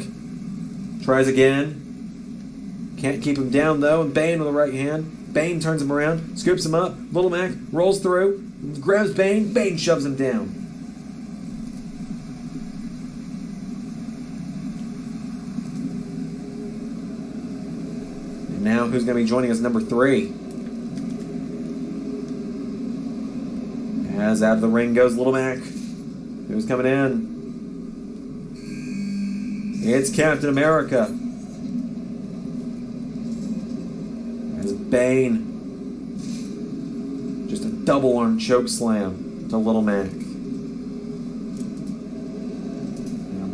Tries again. Can't keep him down, though, and Bane with a right hand. Bane turns him around, scoops him up. Little Mac rolls through, grabs Bane. Bane shoves him down. And now who's going to be joining us, number 3? As out of the ring goes Little Mac. Who's coming in? It's Captain America. Bane. Just a double arm choke slam to Little Mac.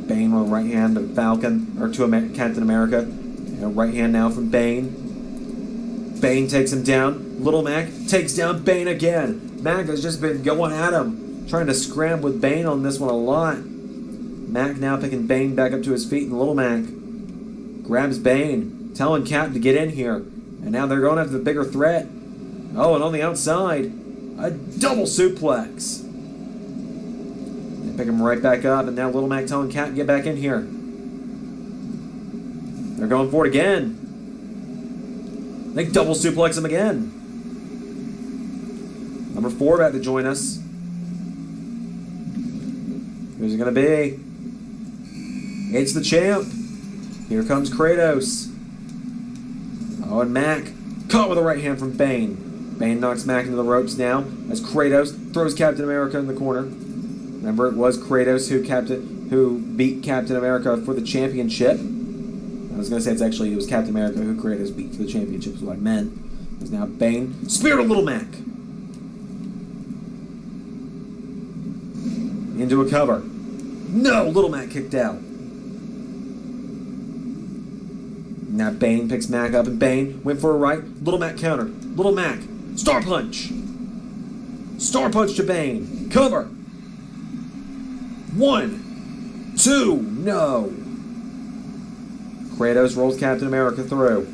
Bane with a right hand to Falcon, or to Captain America. And right hand now from Bane. Bane takes him down. Little Mac takes down Bane again. Mac has just been going at him, trying to scram with Bane on this one a lot. Mac now picking Bane back up to his feet, and Little Mac grabs Bane, telling Cap to get in here. And now they're going after the bigger threat. Oh, and on the outside, a double suplex. They pick him right back up, and now Little Mac telling Cap to get back in here. They're going for it again. They double suplex him again. Number 4 about to join us. Who's it going to be? It's the champ. Here comes Kratos. Oh, and Mac caught with a right hand from Bane. Bane knocks Mac into the ropes now as Kratos throws Captain America in the corner. Remember, it was Kratos who beat Captain America for the championship. I was going to say it was Captain America who Kratos beat for the championship, is what I meant. It's now Bane. Spear to Little Mac. Into a cover. No, Little Mac kicked out. Now Bane picks Mac up, and Bane went for a right. Little Mac counter. Little Mac. Star Punch. Star Punch to Bane. Cover. 1, 2, no. Kratos rolls Captain America through.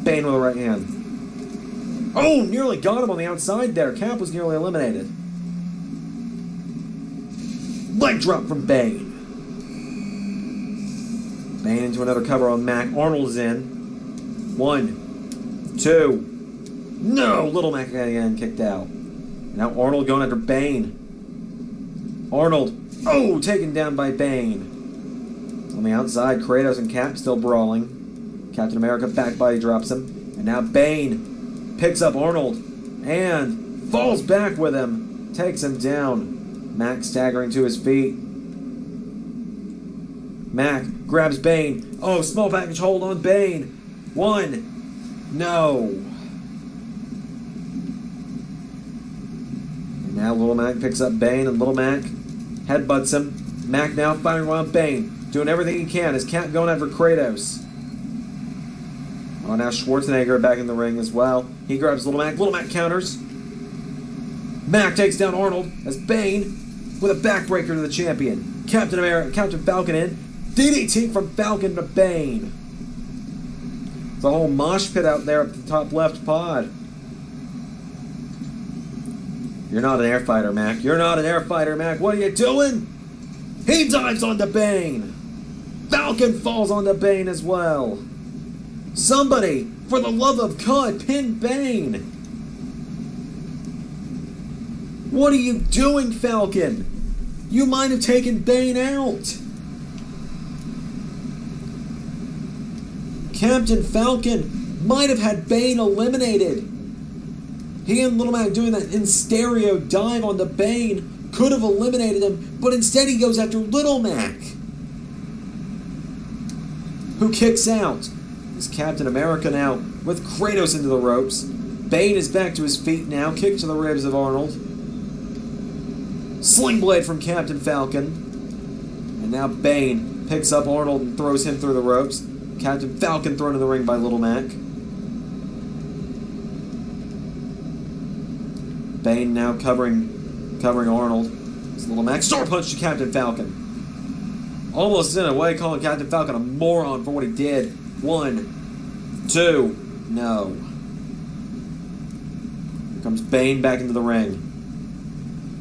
Bane with a right hand. Oh, nearly got him on the outside there. Cap was nearly eliminated. Leg drop from Bane. Bane into another cover on Mac. Arnold is in. 1, 2. No! Little Mac again kicked out. Now Arnold going after Bane. Arnold. Oh! Taken down by Bane. On the outside, Kratos and Cap still brawling. Captain America back body drops him. And now Bane picks up Arnold. And falls back with him. Takes him down. Mac staggering to his feet. Mac grabs Bane. Oh, small package hold on Bane. 1. No. And now Little Mac picks up Bane, and Little Mac headbutts him. Mac now firing around Bane. Doing everything he can. His Cap going after Kratos. Oh, now Schwarzenegger back in the ring as well. He grabs Little Mac. Little Mac counters. Mac takes down Arnold as Bane with a backbreaker to the champion. Captain Falcon in. DDT from Falcon to Bane. It's a whole mosh pit out there at the top left pod. You're not an air fighter, Mac. You're not an air fighter, Mac. What are you doing? He dives onto Bane. Falcon falls onto Bane as well. Somebody, for the love of God, pin Bane. What are you doing, Falcon? You might have taken Bane out. Captain Falcon might have had Bane eliminated. He and Little Mac doing that in stereo dive on the Bane could have eliminated him, but instead he goes after Little Mac, who kicks out. It's Captain America now with Kratos into the ropes. Bane is back to his feet now, kick to the ribs of Arnold. Sling blade from Captain Falcon. And now Bane picks up Arnold and throws him through the ropes. Captain Falcon thrown in the ring by Little Mac. Bane now covering Arnold. It's Little Mac. Star punch to Captain Falcon. Almost in a way calling Captain Falcon a moron for what he did. 1, 2, no. Here comes Bane back into the ring.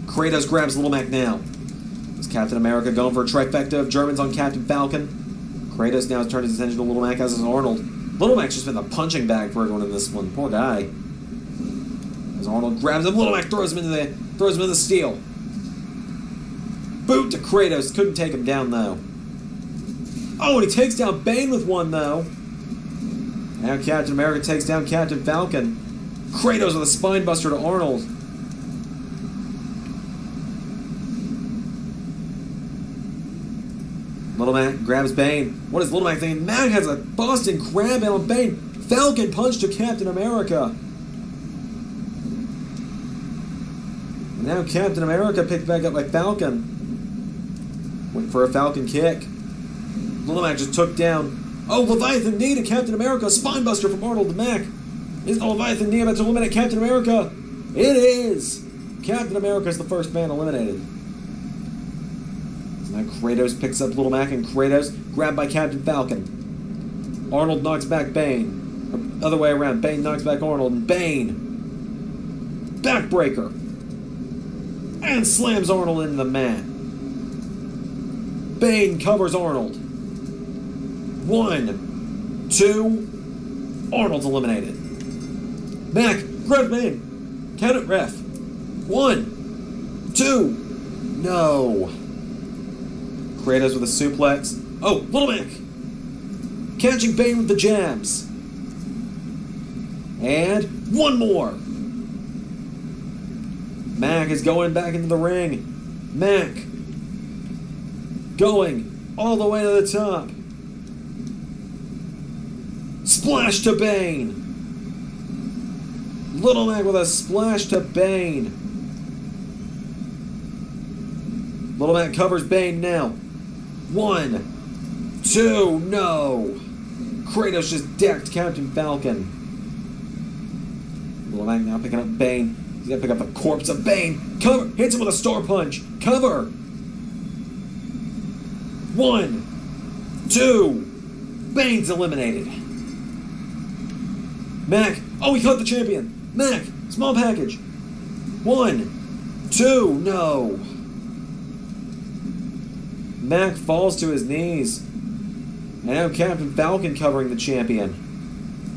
Kratos grabs Little Mac now. Is Captain America going for a trifecta of Germans on Captain Falcon? Kratos now has turned his attention to Little Mac, as is Arnold. Little Mac's just been the punching bag for everyone in this one. Poor guy. As Arnold grabs him, Little Mac throws him into the steel. Boot to Kratos. Couldn't take him down, though. Oh, and he takes down Bane with one, though. Now Captain America takes down Captain Falcon. Kratos with a spine buster to Arnold. Little Mac grabs Bane. What is Little Mac thinking? Mac has a Boston Crab in on Bane. Falcon punch to Captain America. And now Captain America picked back up by Falcon. Went for a Falcon kick. Little Mac just took down. Oh, Leviathan knee to Captain America. Spinebuster from Arnold to Mac. Is the Leviathan knee about to eliminate Captain America? It is! Captain America is the first man eliminated. So now Kratos picks up Little Mac, and Kratos grabbed by Captain Falcon. Arnold knocks back Bane. Or other way around. Bane knocks back Arnold, and Bane backbreaker. And slams Arnold into the mat. Bane covers Arnold. 1, 2, Arnold's eliminated. Mac, grab Bane. Count it, ref. 1, 2, no. Kratos with a suplex. Oh, Little Mac. Catching Bane with the jabs. And one more. Mac is going back into the ring. Mac going all the way to the top. Splash to Bane. Little Mac with a splash to Bane. Little Mac covers Bane now. 1, 2, no. Kratos just decked Captain Falcon. Little Mac now picking up Bane. He's gonna pick up the corpse of Bane. Cover. Hits him with a star punch. Cover. 1, 2. Bane's eliminated. Mac. Oh, he caught the champion. Mac. Small package. 1, 2. No. Mac falls to his knees. And now Captain Falcon covering the champion.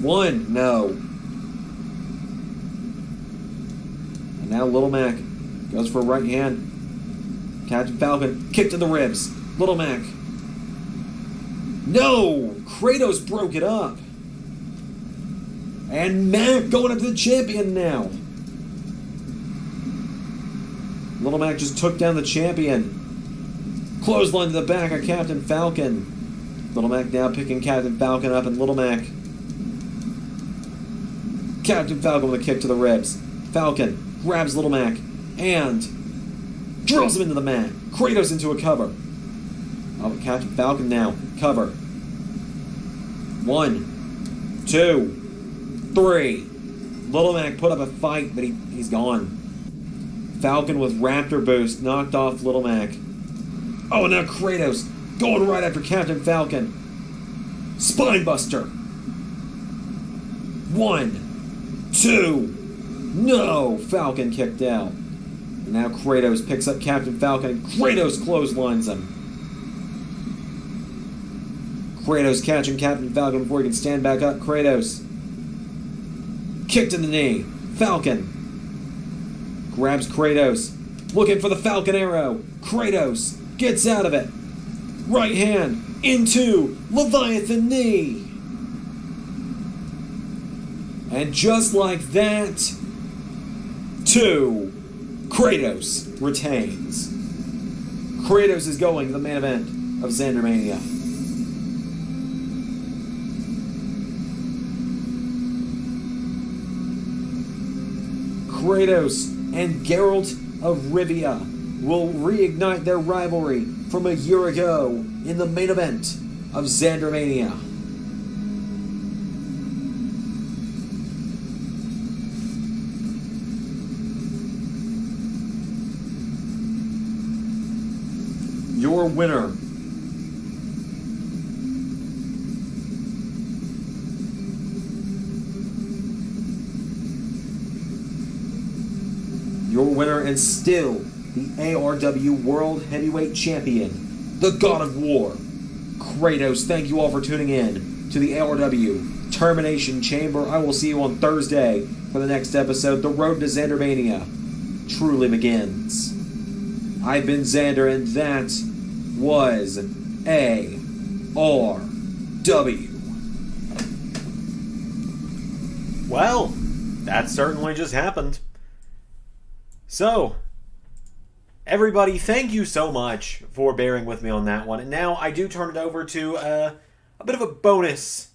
1. No. And now Little Mac goes for a right hand. Captain Falcon kick to the ribs. Little Mac. No! Kratos broke it up. And Mac going up to the champion now. Little Mac just took down the champion. Clothesline to the back of Captain Falcon. Little Mac now picking Captain Falcon up, and Little Mac. Captain Falcon with a kick to the ribs. Falcon grabs Little Mac and drills him into the mat. Kratos into a cover. Oh, but Captain Falcon now. Cover. 1, 2, 3. Little Mac put up a fight, but he's gone. Falcon with Raptor Boost knocked off Little Mac. Oh, and now Kratos going right after Captain Falcon. Spinebuster. 1, 2. No! Falcon kicked out. And now Kratos picks up Captain Falcon, and Kratos clotheslines him. Kratos catching Captain Falcon before he can stand back up. Kratos. Kick to the knee. Falcon. Grabs Kratos. Looking for the Falcon Arrow. Kratos gets out of it. Right hand into Leviathan Knee. And just like that, 2. Kratos retains. Kratos is going to the main event of Xandermania. Kratos and Geralt of Rivia will reignite their rivalry from a year ago in the main event of Xandermania. Your winner and still the ARW World Heavyweight Champion, the God of War, Kratos. Thank you all for tuning in to the ARW Termination Chamber. I will see you on Thursday for the next episode. The road to Xandermania truly begins. I've been Xander, and that was ARW. Well, that certainly just happened. So, everybody, thank you so much for bearing with me on that one. And now I do turn it over to a bit of a bonus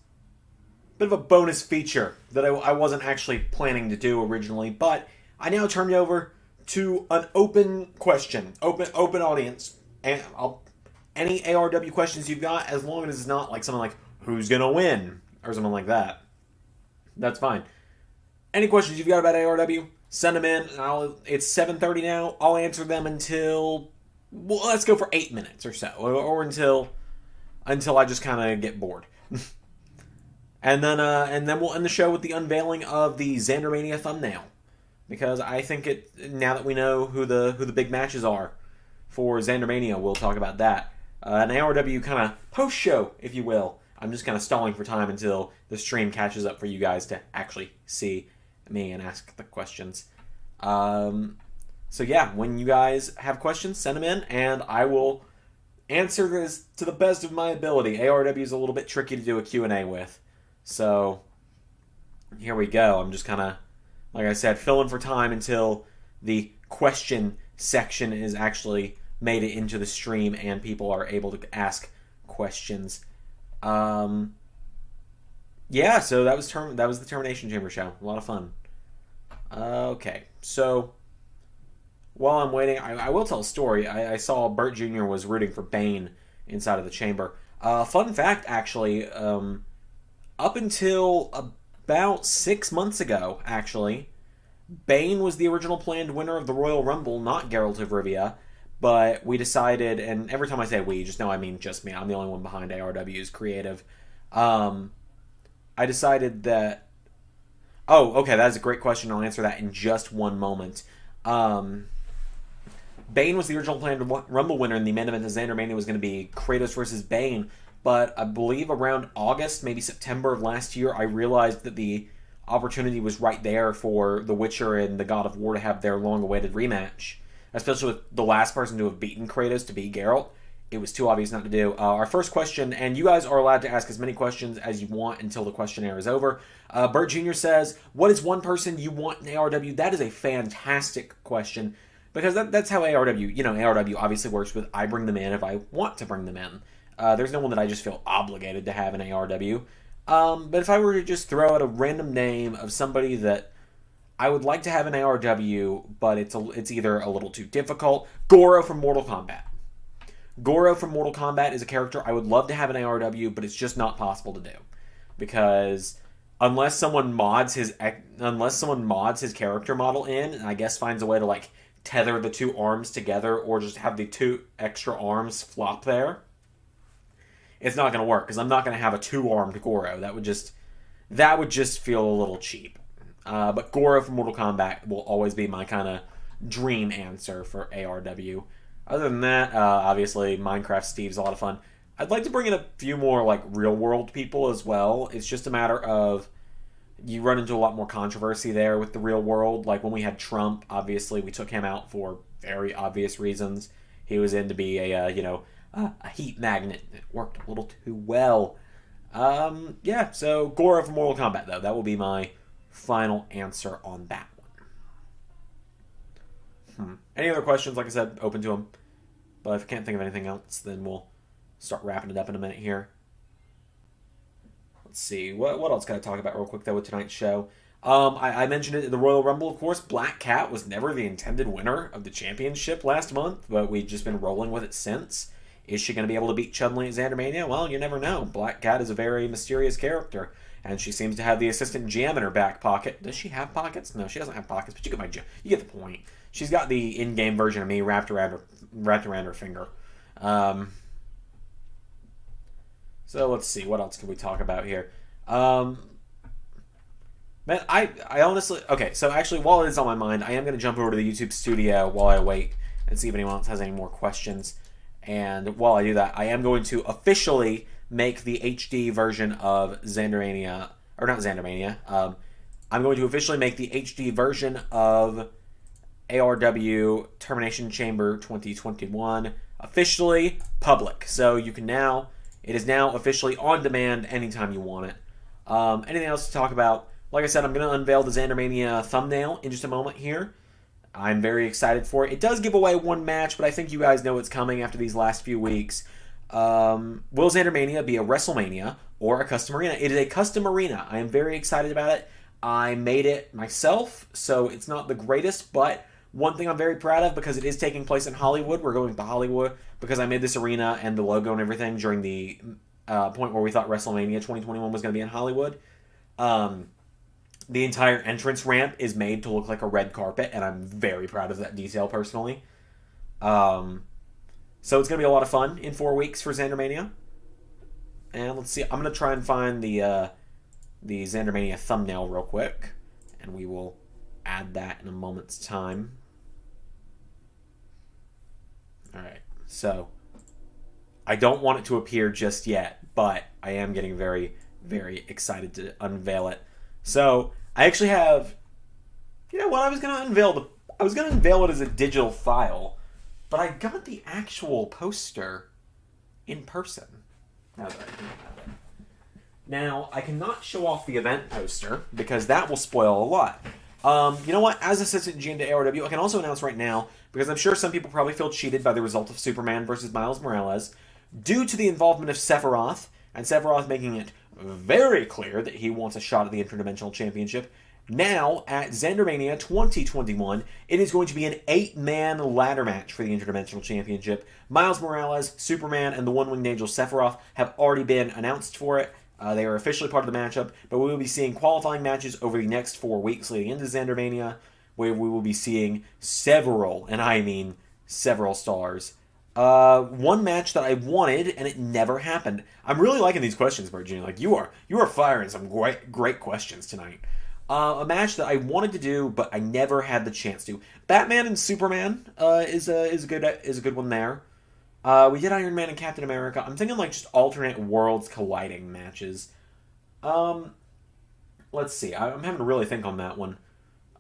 feature that I wasn't actually planning to do originally, but I now turn it over to an open question, open audience, and any ARW questions you've got, as long as it's not like something like who's gonna win or something like that. That's fine. Any questions you've got about ARW, send them in. It's 7:30 now. I'll answer them until, well, let's go for 8 minutes or so, or until I just kind of get bored. and then we'll end the show with the unveiling of the Xandermania thumbnail, because I think now that we know who the big matches are for Xandermania, we'll talk about that. An ARW kind of post show, if you will. I'm just kind of stalling for time until the stream catches up for you guys to actually see me and ask the questions. So yeah, when you guys have questions, send them in, and I will answer this to the best of my ability. ARW is a little bit tricky to do a Q&A with. So here we go. I'm just kind of, like I said, filling for time until the question section is actually made it into the stream and people are able to ask questions. Yeah, so that was the Termination Chamber show. A lot of fun. Okay, so while I'm waiting, I will tell a story. I saw Bert Jr. was rooting for Bane inside of the chamber. Fun fact, actually, up until about 6 months ago, actually, Bane was the original planned winner of the Royal Rumble, not Geralt of Rivia, but we decided, and every time I say we, just know I mean just me. I'm the only one behind ARW's creative. I decided that... Oh, okay, that is a great question. I'll answer that in just one moment. Bane was the original planned Rumble winner, and the main event of Xandermania was going to be Kratos versus Bane. But I believe around August, maybe September of last year, I realized that the opportunity was right there for The Witcher and the God of War to have their long-awaited rematch. Especially with the last person to have beaten Kratos to be Geralt. It was too obvious not to do. Our first question, and you guys are allowed to ask as many questions as you want until the questionnaire is over. Bert Jr. says, what is one person you want in ARW? That is a fantastic question, because that's how ARW, ARW obviously works with I bring them in if I want to bring them in. There's no one that I just feel obligated to have in ARW. But if I were to just throw out a random name of somebody that I would like to have in ARW, but it's either a little too difficult, Goro from Mortal Kombat. Goro from Mortal Kombat is a character I would love to have in ARW, but it's just not possible to do. Because unless someone mods his character model in, and I guess finds a way to like tether the two arms together or just have the two extra arms flop there, it's not going to work, because I'm not going to have a two-armed Goro. That would just feel a little cheap. But Goro from Mortal Kombat will always be my kind of dream answer for ARW. Other than that, obviously, Minecraft Steve's a lot of fun. I'd like to bring in a few more like real-world people as well. It's just a matter of you run into a lot more controversy there with the real world. Like when we had Trump, obviously we took him out for very obvious reasons. He was in to be a heat magnet. It worked a little too well. Yeah, so Gora for Mortal Kombat, though. That will be my final answer on that one. Any other questions? Like I said, open to them. But if I can't think of anything else, then we'll start wrapping it up in a minute here. Let's see. What else can I talk about real quick, though, with tonight's show? I mentioned it in the Royal Rumble, of course. Black Cat was never the intended winner of the championship last month, but we've just been rolling with it since. Is she going to be able to beat Chun-Li at Xandermania? Well, you never know. Black Cat is a very mysterious character, and she seems to have the assistant GM in her back pocket. Does she have pockets? No, she doesn't have pockets, but you get the point. She's got the in-game version of me wrapped around her finger. So let's see. What else can we talk about here? Man, I honestly... Okay, so actually, while it is on my mind, I am going to jump over to the YouTube studio while I wait and see if anyone else has any more questions. And while I do that, I am going to officially make the HD version of Xandermania... Or not Xandermania. I'm going to officially make the HD version of ARW Termination Chamber 2021 officially public. So you can now... It is now officially on demand anytime you want it. Anything else to talk about? Like I said, I'm going to unveil the Xandermania thumbnail in just a moment here. I'm very excited for it. It does give away one match, but I think you guys know what's coming after these last few weeks. Will Xandermania be a WrestleMania or a custom arena? It is a custom arena. I am very excited about it. I made it myself, so it's not the greatest, but one thing I'm very proud of, because it is taking place in Hollywood. We're going to Hollywood because I made this arena and the logo and everything during the point where we thought WrestleMania 2021 was going to be in Hollywood. The entire entrance ramp is made to look like a red carpet, and I'm very proud of that detail personally. So it's going to be a lot of fun in 4 weeks for Xandermania. And let's see, I'm going to try and find the Xandermania thumbnail real quick, and we will add that in a moment's time. Alright, so I don't want it to appear just yet, but I am getting very, very excited to unveil it. So I actually have, you know what, I was gonna unveil it as a digital file, but I got the actual poster in person. Now that I think about it. Now, I cannot show off the event poster because that will spoil a lot. You know what? As assistant GM to ARW, I can also announce right now, because I'm sure some people probably feel cheated by the result of Superman versus Miles Morales, due to the involvement of Sephiroth, and Sephiroth making it very clear that he wants a shot at the Interdimensional Championship. Now, at Xandermania 2021, it is going to be an 8-man ladder match for the Interdimensional Championship. Miles Morales, Superman, and the One-Winged Angel Sephiroth have already been announced for it. They are officially part of the matchup, but we will be seeing qualifying matches over the next 4 weeks leading into Xandermania, where we will be seeing several, and I mean several stars. One match that I wanted, and it never happened. I'm really liking these questions, Virginia. Like, you are firing some great questions tonight. A match that I wanted to do, but I never had the chance to. Batman and Superman is a good one there. We did Iron Man and Captain America. I'm thinking like just alternate worlds colliding matches. Let's see. I'm having to really think on that one.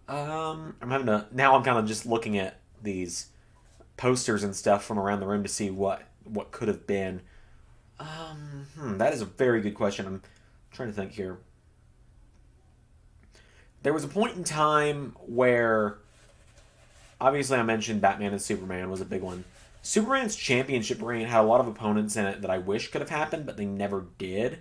Now I'm kind of just looking at these posters and stuff from around the room to see what could have been. That is a very good question. I'm trying to think here. There was a point in time where, obviously I mentioned Batman and Superman was a big one. Superman's championship reign had a lot of opponents in it that I wish could have happened, but they never did.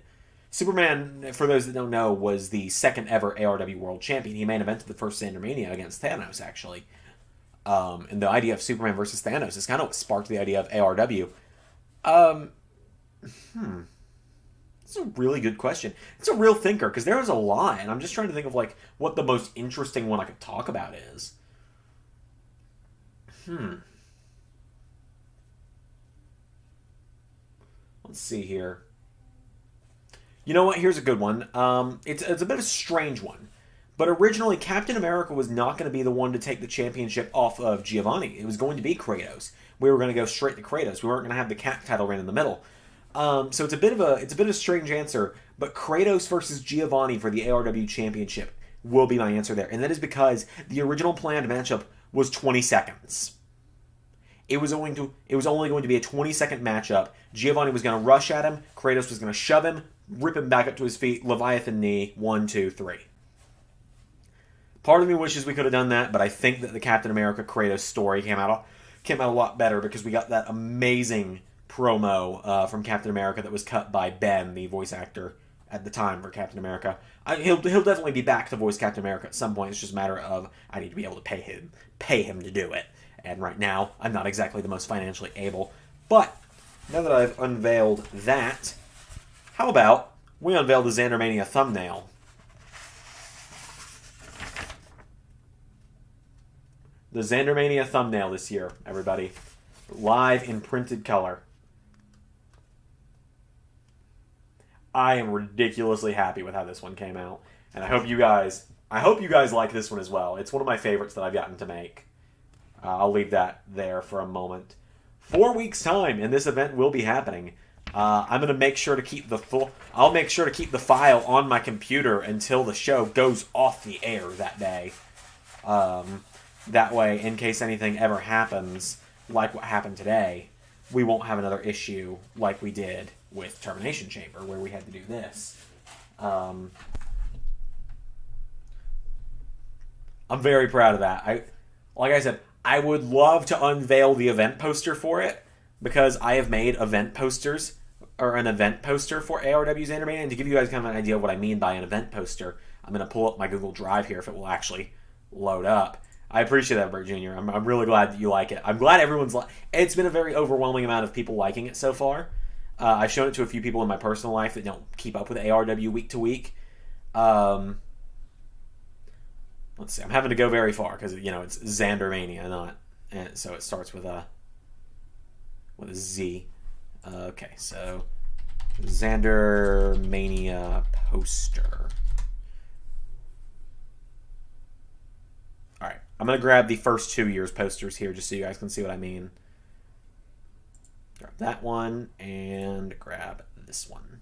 Superman, for those that don't know, was the second ever ARW World Champion. He main evented the first Xandermania against Thanos, actually. And the idea of Superman versus Thanos is kind of what sparked the idea of ARW. It's a really good question. It's a real thinker, because there was a lot, and I'm just trying to think of like what the most interesting one I could talk about is. Let's see here. You know what? Here's a good one. It's a bit of a strange one. But originally, Captain America was not going to be the one to take the championship off of Giovanni. It was going to be Kratos. We were going to go straight to Kratos. We weren't going to have the Cap title reign in the middle. So it's a bit of a strange answer. but Kratos versus Giovanni for the ARW Championship will be my answer there. And that is because the original planned matchup was 20 seconds. It was only going to be a 20-second matchup. Giovanni was going to rush at him. Kratos was going to shove him, rip him back up to his feet, Leviathan knee, 1, 2, 3. Part of me wishes we could have done that, but I think that the Captain America Kratos story came out a lot better because we got that amazing promo from Captain America that was cut by Ben, the voice actor at the time for Captain America. He'll definitely be back to voice Captain America at some point. It's just a matter of I need to be able to pay him to do it. And right now, I'm not exactly the most financially able. But now that I've unveiled that, how about we unveil the Xandermania thumbnail? The Xandermania thumbnail this year, everybody. Live in printed color. I am ridiculously happy with how this one came out. And I hope you guys like this one as well. It's one of my favorites that I've gotten to make. I'll leave that there for a moment. 4 weeks' time, and this event will be happening. I'm going to make sure to keep I'll make sure to keep the file on my computer until the show goes off the air that day. That way, in case anything ever happens, like what happened today, we won't have another issue like we did with Termination Chamber, where we had to do this. I'm very proud of that. Like I said, I would love to unveil the event poster for it, because I have made event posters, or an event poster for ARW Xandermania, and to give you guys kind of an idea of what I mean by an event poster, I'm going to pull up my Google Drive here if it will actually load up. I appreciate that, Bert Jr. I'm really glad that you like it. I'm glad everyone's it's been a very overwhelming amount of people liking it so far. I've shown it to a few people in my personal life that don't keep up with ARW week to week. Let's see. I'm having to go very far because it's Xandermania, and so it starts with a Z. Okay, so Xandermania poster. All right, I'm gonna grab the first 2 years posters here just so you guys can see what I mean. Grab that one and grab this one.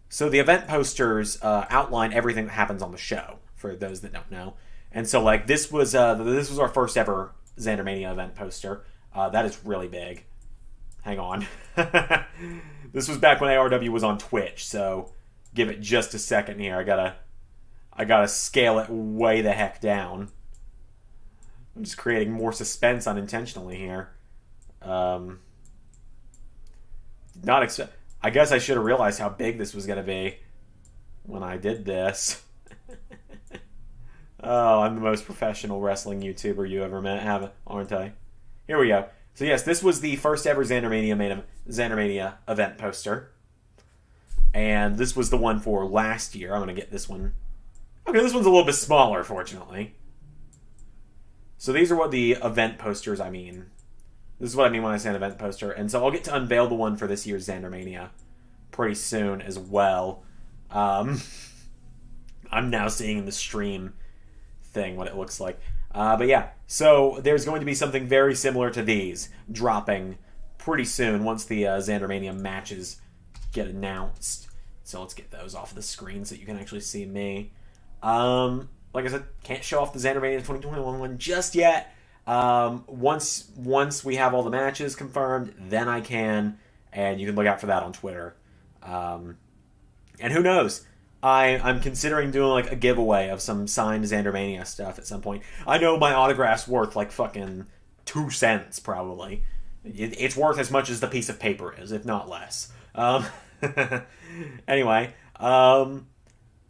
So the event posters outline everything that happens on the show, for those that don't know. And so this was our first ever Xandermania event poster. That is really big. Hang on. This was back when ARW was on Twitch, so give it just a second here. I gotta scale it way the heck down. I'm just creating more suspense unintentionally here. I guess I should have realized how big this was gonna be when I did this. Oh, I'm the most professional wrestling YouTuber you ever met, aren't I? Here we go. So yes, this was the first ever Xandermania event poster. And this was the one for last year. I'm going to get this one. Okay, this one's a little bit smaller, fortunately. So these are what the event posters I mean. This is what I mean when I say an event poster. And so I'll get to unveil the one for this year's Xandermania pretty soon as well. I'm now seeing in the stream thing what it looks like. But yeah, so there's going to be something very similar to these dropping pretty soon once the Xandermania matches get announced. So let's get those off the screen so you can actually see me. Like I said, can't show off the Xandermania 2021 one just yet. Once we have all the matches confirmed, then I can, and you can look out for that on Twitter. And who knows? I'm considering doing a giveaway of some signed Xandermania stuff at some point. I know my autograph's worth fucking 2 cents probably. It's worth as much as the piece of paper is, if not less. Anyway, I'm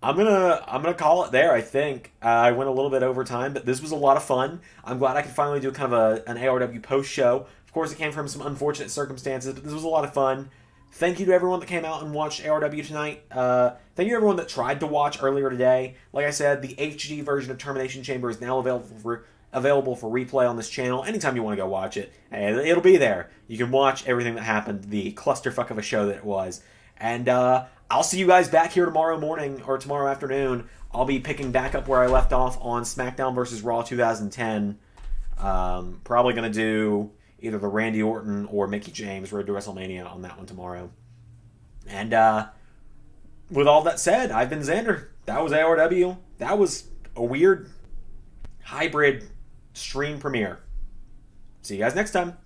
gonna call it there. I think I went a little bit over time, but this was a lot of fun. I'm glad I could finally do kind of an ARW post show. Of course, it came from some unfortunate circumstances, but this was a lot of fun. Thank you to everyone that came out and watched ARW tonight. Thank you to everyone that tried to watch earlier today. Like I said, the HD version of Termination Chamber is now available for replay on this channel. Anytime you want to go watch it, it'll be there. You can watch everything that happened, the clusterfuck of a show that it was. And I'll see you guys back here tomorrow morning or tomorrow afternoon. I'll be picking back up where I left off on SmackDown vs. Raw 2010. Probably going to do either the Randy Orton or Mickie James Road to WrestleMania on that one tomorrow. And, with all that said, I've been Xander. That was ARW. That was a weird hybrid stream premiere. See you guys next time.